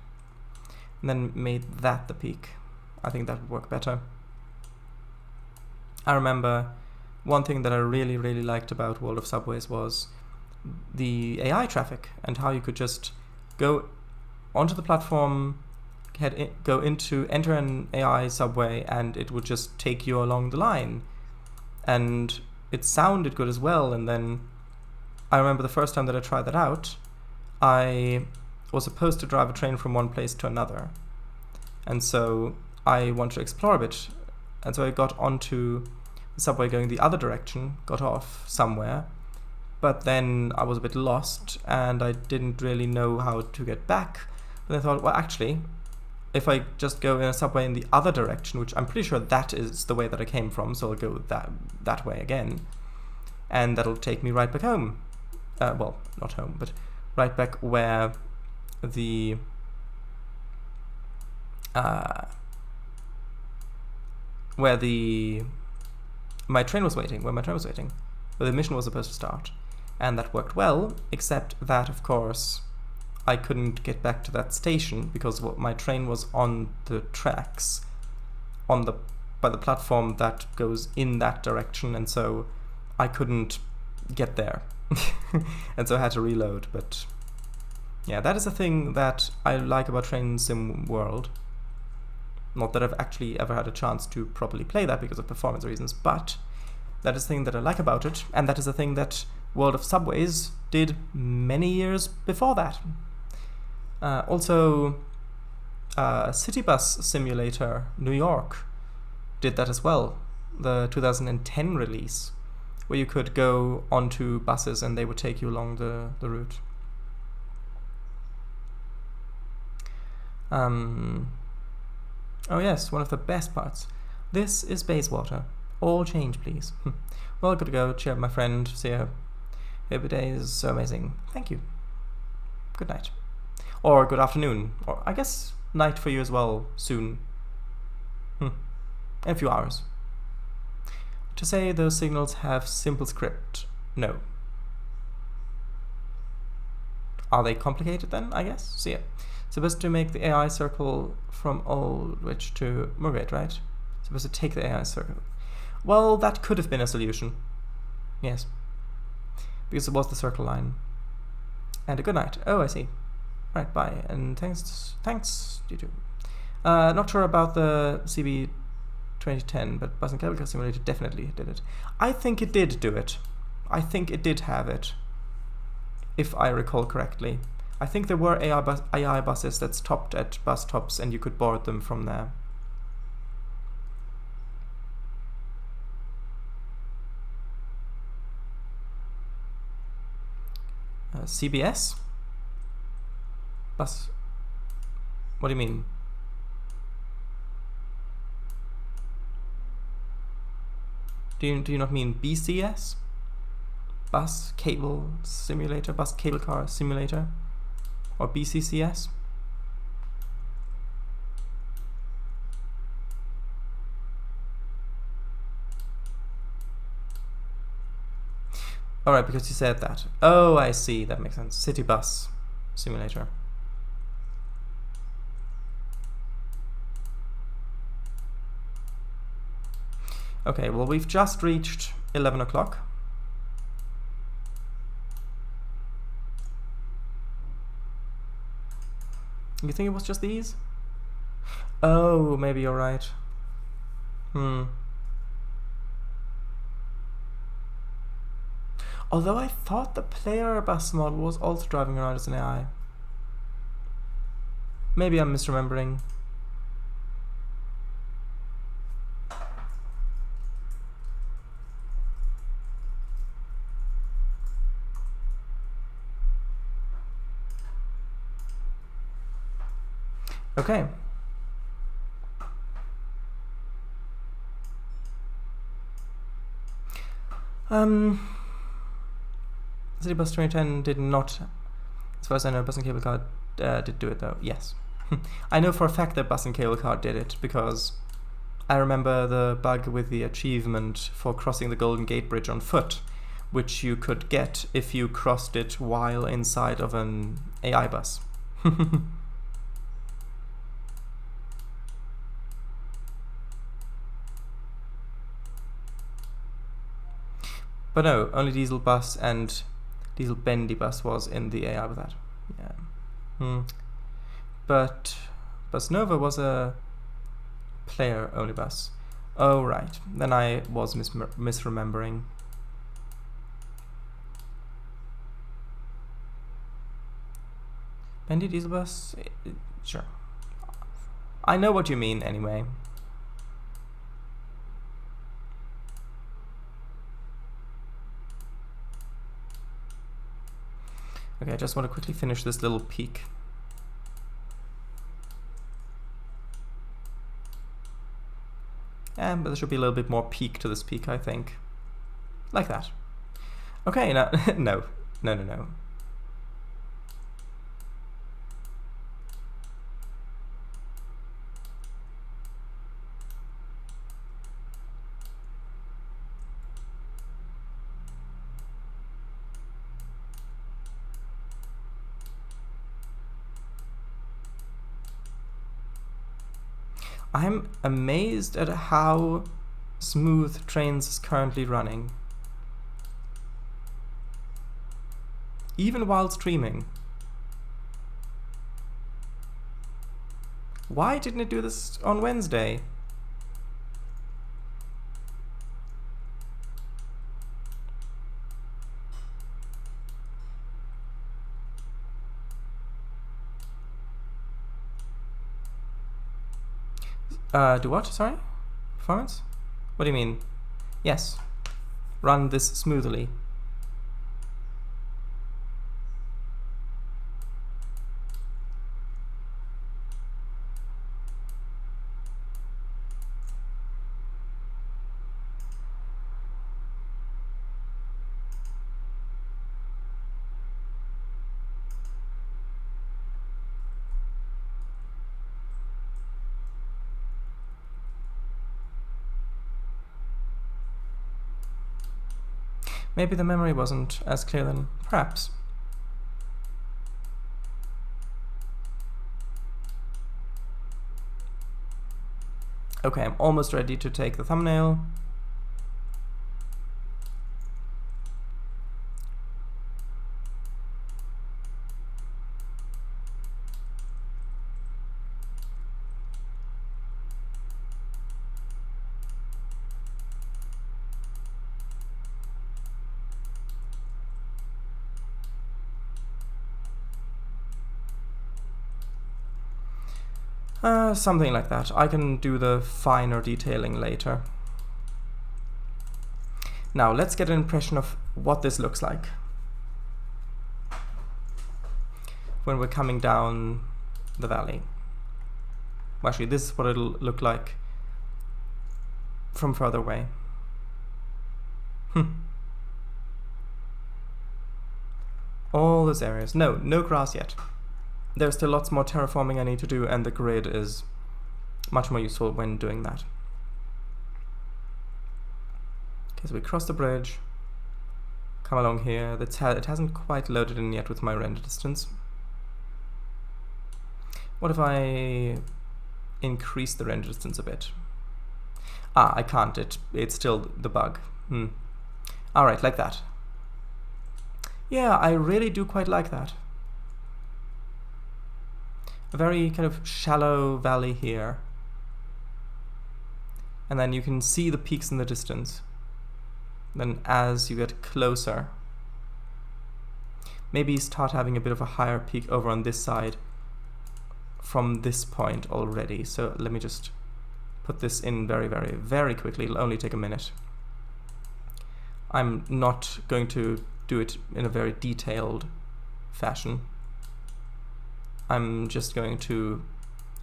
Speaker 1: and then made that the peak, I think that would work better. I remember one thing that I really, really liked about World of Subways was the AI traffic and how you could just go onto the platform, enter an AI subway, and it would just take you along the line. And it sounded good as well. And then I remember the first time that I tried that out, I was supposed to drive a train from one place to another. And so I wanted to explore a bit. And so I got onto the subway going the other direction, got off somewhere. But then I was a bit lost and I didn't really know how to get back. But I thought, well, actually, if I just go in a subway in the other direction, which I'm pretty sure that is the way that I came from, so I'll go that way again, and that'll take me right back home. Well, not home, but right back where the my train was waiting, where the mission was supposed to start. And that worked well, except that, of course, I couldn't get back to that station because my train was on the tracks by the platform that goes in that direction, and so I couldn't get there. And so I had to reload. But yeah, that is a thing that I like about Train Sim World. Not that I've actually ever had a chance to properly play that because of performance reasons, but that is the thing that I like about it, and that is the thing that World of Subways did many years before that. Also, City Bus Simulator New York did that as well, the 2010 release, where you could go onto buses and they would take you along the route. Oh yes, one of the best parts. This is Bayswater. All change, please. Well, good to go. Cheer up, my friend. See you. Every day is so amazing. Thank you. Good night. Or good afternoon. Or I guess night for you as well, soon. In a few hours. To say those signals have simple script. No. Are they complicated then, I guess? See ya. Supposed to make the AI circle from Aldwych to Moorgate, right? Supposed to take the AI circle. Well, that could have been a solution. Yes. Because it was the circle line. And a good night. Oh, I see. Right, bye. And thanks, you too. Not sure about the CB 2010, but Bus and Cable Car Simulator definitely did it. I think it did do it. I think it did have it. If I recall correctly. I think there were AI buses that stopped at bus stops and you could board them from there. CBS? Bus? What do you mean? Do you not mean BCS? Bus Cable Simulator? Bus Cable Car Simulator? Or BCCS? Alright, because you said that. Oh, I see, that makes sense. City Bus Simulator. Okay, well, we've just reached 11 o'clock. You think it was just these? Oh, maybe you're right. Although I thought the player bus model was also driving around as an AI. Maybe I'm misremembering. Okay. City Bus 2010 did not, as far as I know, Bus and Cable Car did do it though, yes. I know for a fact that Bus and Cable Car did it because I remember the bug with the achievement for crossing the Golden Gate Bridge on foot, which you could get if you crossed it while inside of an AI bus. But no, only Diesel Bus and Diesel Bendy Bus was in the AI with that. Yeah. But Bus Nova was a player-only bus. Oh, right. Then I was misremembering. Bendy Diesel Bus? Sure. I know what you mean anyway. Okay, I just want to quickly finish this little peek. But there should be a little bit more peak to this peak, I think. Like that. Okay, now, no. I'm amazed at how smooth Trainz is currently running. Even while streaming. Why didn't it do this on Wednesday? Do what? Sorry? Performance? What do you mean? Yes. Run this smoothly. Maybe the memory wasn't as clear then, perhaps. Okay, I'm almost ready to take the thumbnail. Something like that. I can do the finer detailing later. Now let's get an impression of what this looks like when we're coming down the valley. Well, actually, this is what it'll look like from further away. All those areas. No grass yet. There's still lots more terraforming I need to do, and the grid is much more useful when doing that. Okay, so we cross the bridge, come along here. It hasn't quite loaded in yet with my render distance. What if I increase the render distance a bit? I can't. It's still the bug. Alright, like that. Yeah, I really do quite like that. A very kind of shallow valley here. And then you can see the peaks in the distance. Then as you get closer, maybe start having a bit of a higher peak over on this side from this point already. So let me just put this in very, very, very quickly. It'll only take a minute. I'm not going to do it in a very detailed fashion. I'm just going to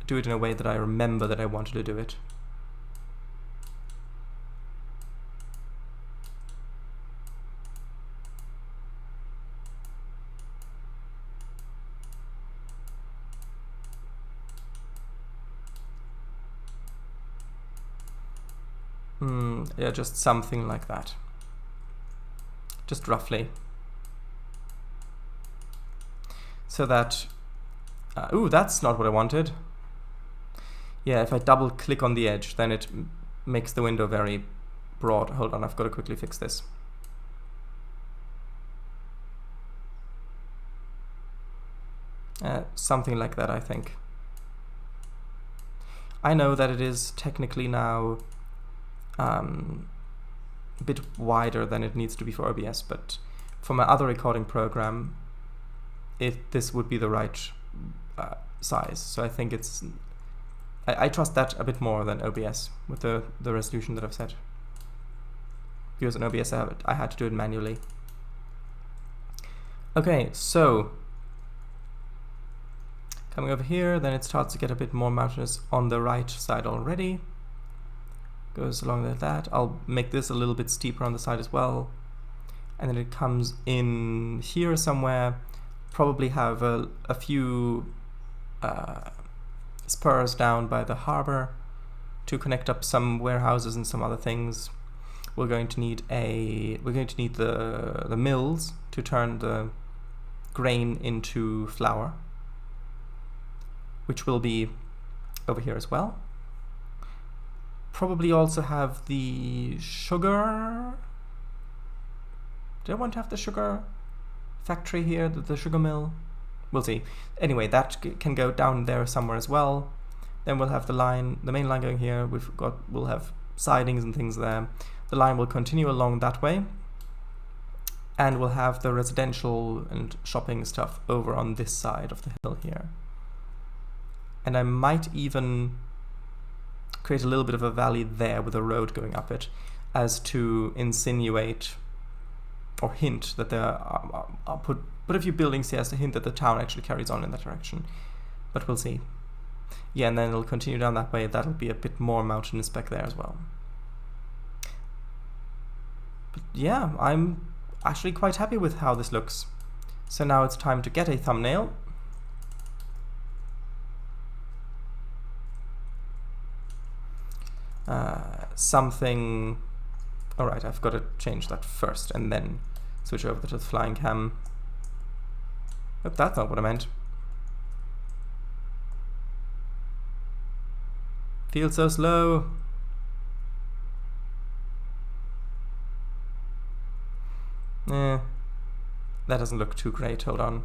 Speaker 1: do it in a way that I remember that I wanted to do it. Yeah, just something like that. Just roughly. So that... ooh, that's not what I wanted. Yeah, if I double click on the edge, then it makes the window very broad. Hold on, I've got to quickly fix this. Something like that, I think. I know that it is technically now a bit wider than it needs to be for OBS, but for my other recording program, this would be the right size. So I think it's... I trust that a bit more than OBS with the resolution that I've set. Because in OBS I had to do it manually. Okay, so coming over here, then it starts to get a bit more mountainous on the right side already. goes along like that. I'll make this a little bit steeper on the side as well. And then it comes in here somewhere. Probably have a few spurs down by the harbor to connect up some warehouses and some other things. We're going to need the mills to turn the grain into flour, which will be over here as well. Probably also have the sugar. Do I want to have the sugar factory here, the sugar mill? We'll see. Anyway, that can go down there somewhere as well. Then we'll have the main line going here. We'll have sidings and things there. The line will continue along that way, and we'll have the residential and shopping stuff over on this side of the hill here. And I might even create a little bit of a valley there with a road going up it, as to insinuate or hint that there are, I'll put a few buildings here as to hint that the town actually carries on in that direction. But we'll see. Yeah, and then it'll continue down that way. That'll be a bit more mountainous back there as well. But yeah, I'm actually quite happy with how this looks. So now it's time to get a thumbnail. Something... Alright, I've got to change that first and then switch over to the flying cam. Oh, that's not what I meant. Feels so slow. That doesn't look too great. Hold on.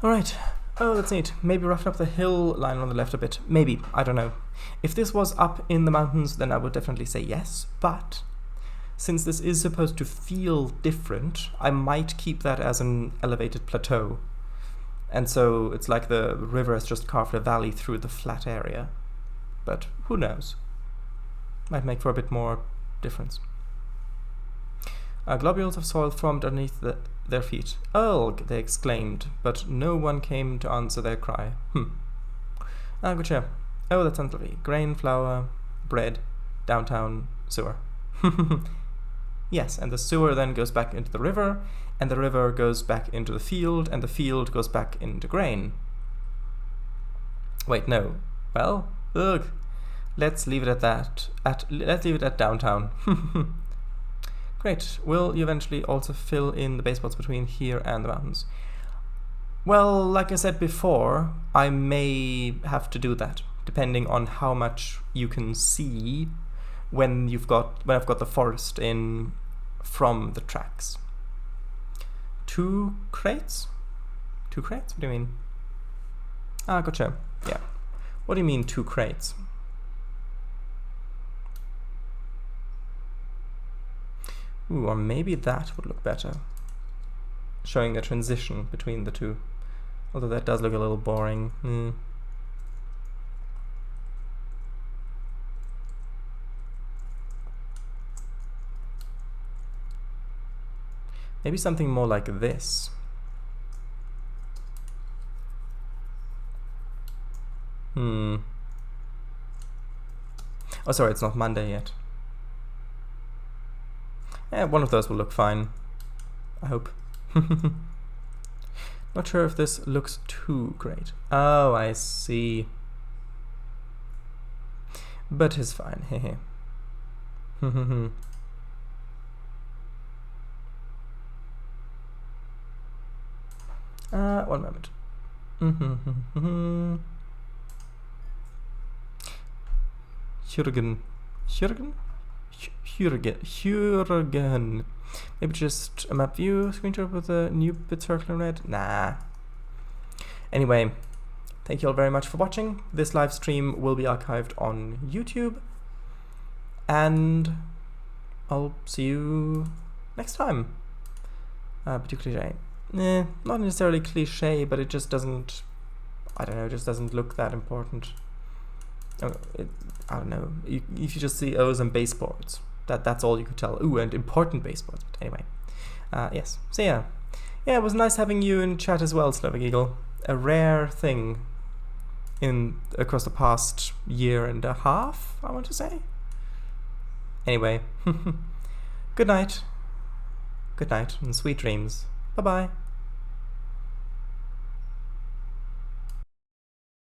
Speaker 1: Alright. Oh, that's neat. Maybe roughen up the hill line on the left a bit. Maybe. I don't know. If this was up in the mountains, then I would definitely say yes. But since this is supposed to feel different, I might keep that as an elevated plateau. And so it's like the river has just carved a valley through the flat area. But who knows? Might make for a bit more difference. Globules of soil formed underneath their feet. "Ugh!" they exclaimed, but no one came to answer their cry. Gotcha. Oh, that sounds lovely. Grain, flour, bread, downtown, sewer. Yes, and the sewer then goes back into the river, and the river goes back into the field, and the field goes back into grain. Wait, no. Well, ugh. Let's leave it at that. Let's leave it at downtown. Great. Will you eventually also fill in the base spots between here and the mountains? Well, like I said before, I may have to do that, depending on how much you can see when I've got the forest in from the tracks. 2 crates? 2 crates? What do you mean? Gotcha. Yeah. What do you mean 2 crates? Ooh, or maybe that would look better. Showing the transition between the two. Although that does look a little boring. Maybe something more like this. Oh, sorry, it's not Monday yet. One of those will look fine, I hope. Not sure if this looks too great. Oh, I see. But it's fine, hehe. One moment. Hurgen. Maybe just a map view screenshot with a new bit circle in red? Nah. Anyway, thank you all very much for watching. This live stream will be archived on YouTube. And I'll see you next time. But too cliche. Not necessarily cliche, but it just doesn't... I don't know, it just doesn't look that important. I don't know. If you just see O's and baseboards, that's all you could tell. Ooh, and important baseboards. But anyway, yes. So yeah, it was nice having you in chat as well, Slovak Eagle. A rare thing across the past year and a half, I want to say. Anyway, good night, and sweet dreams. Bye bye.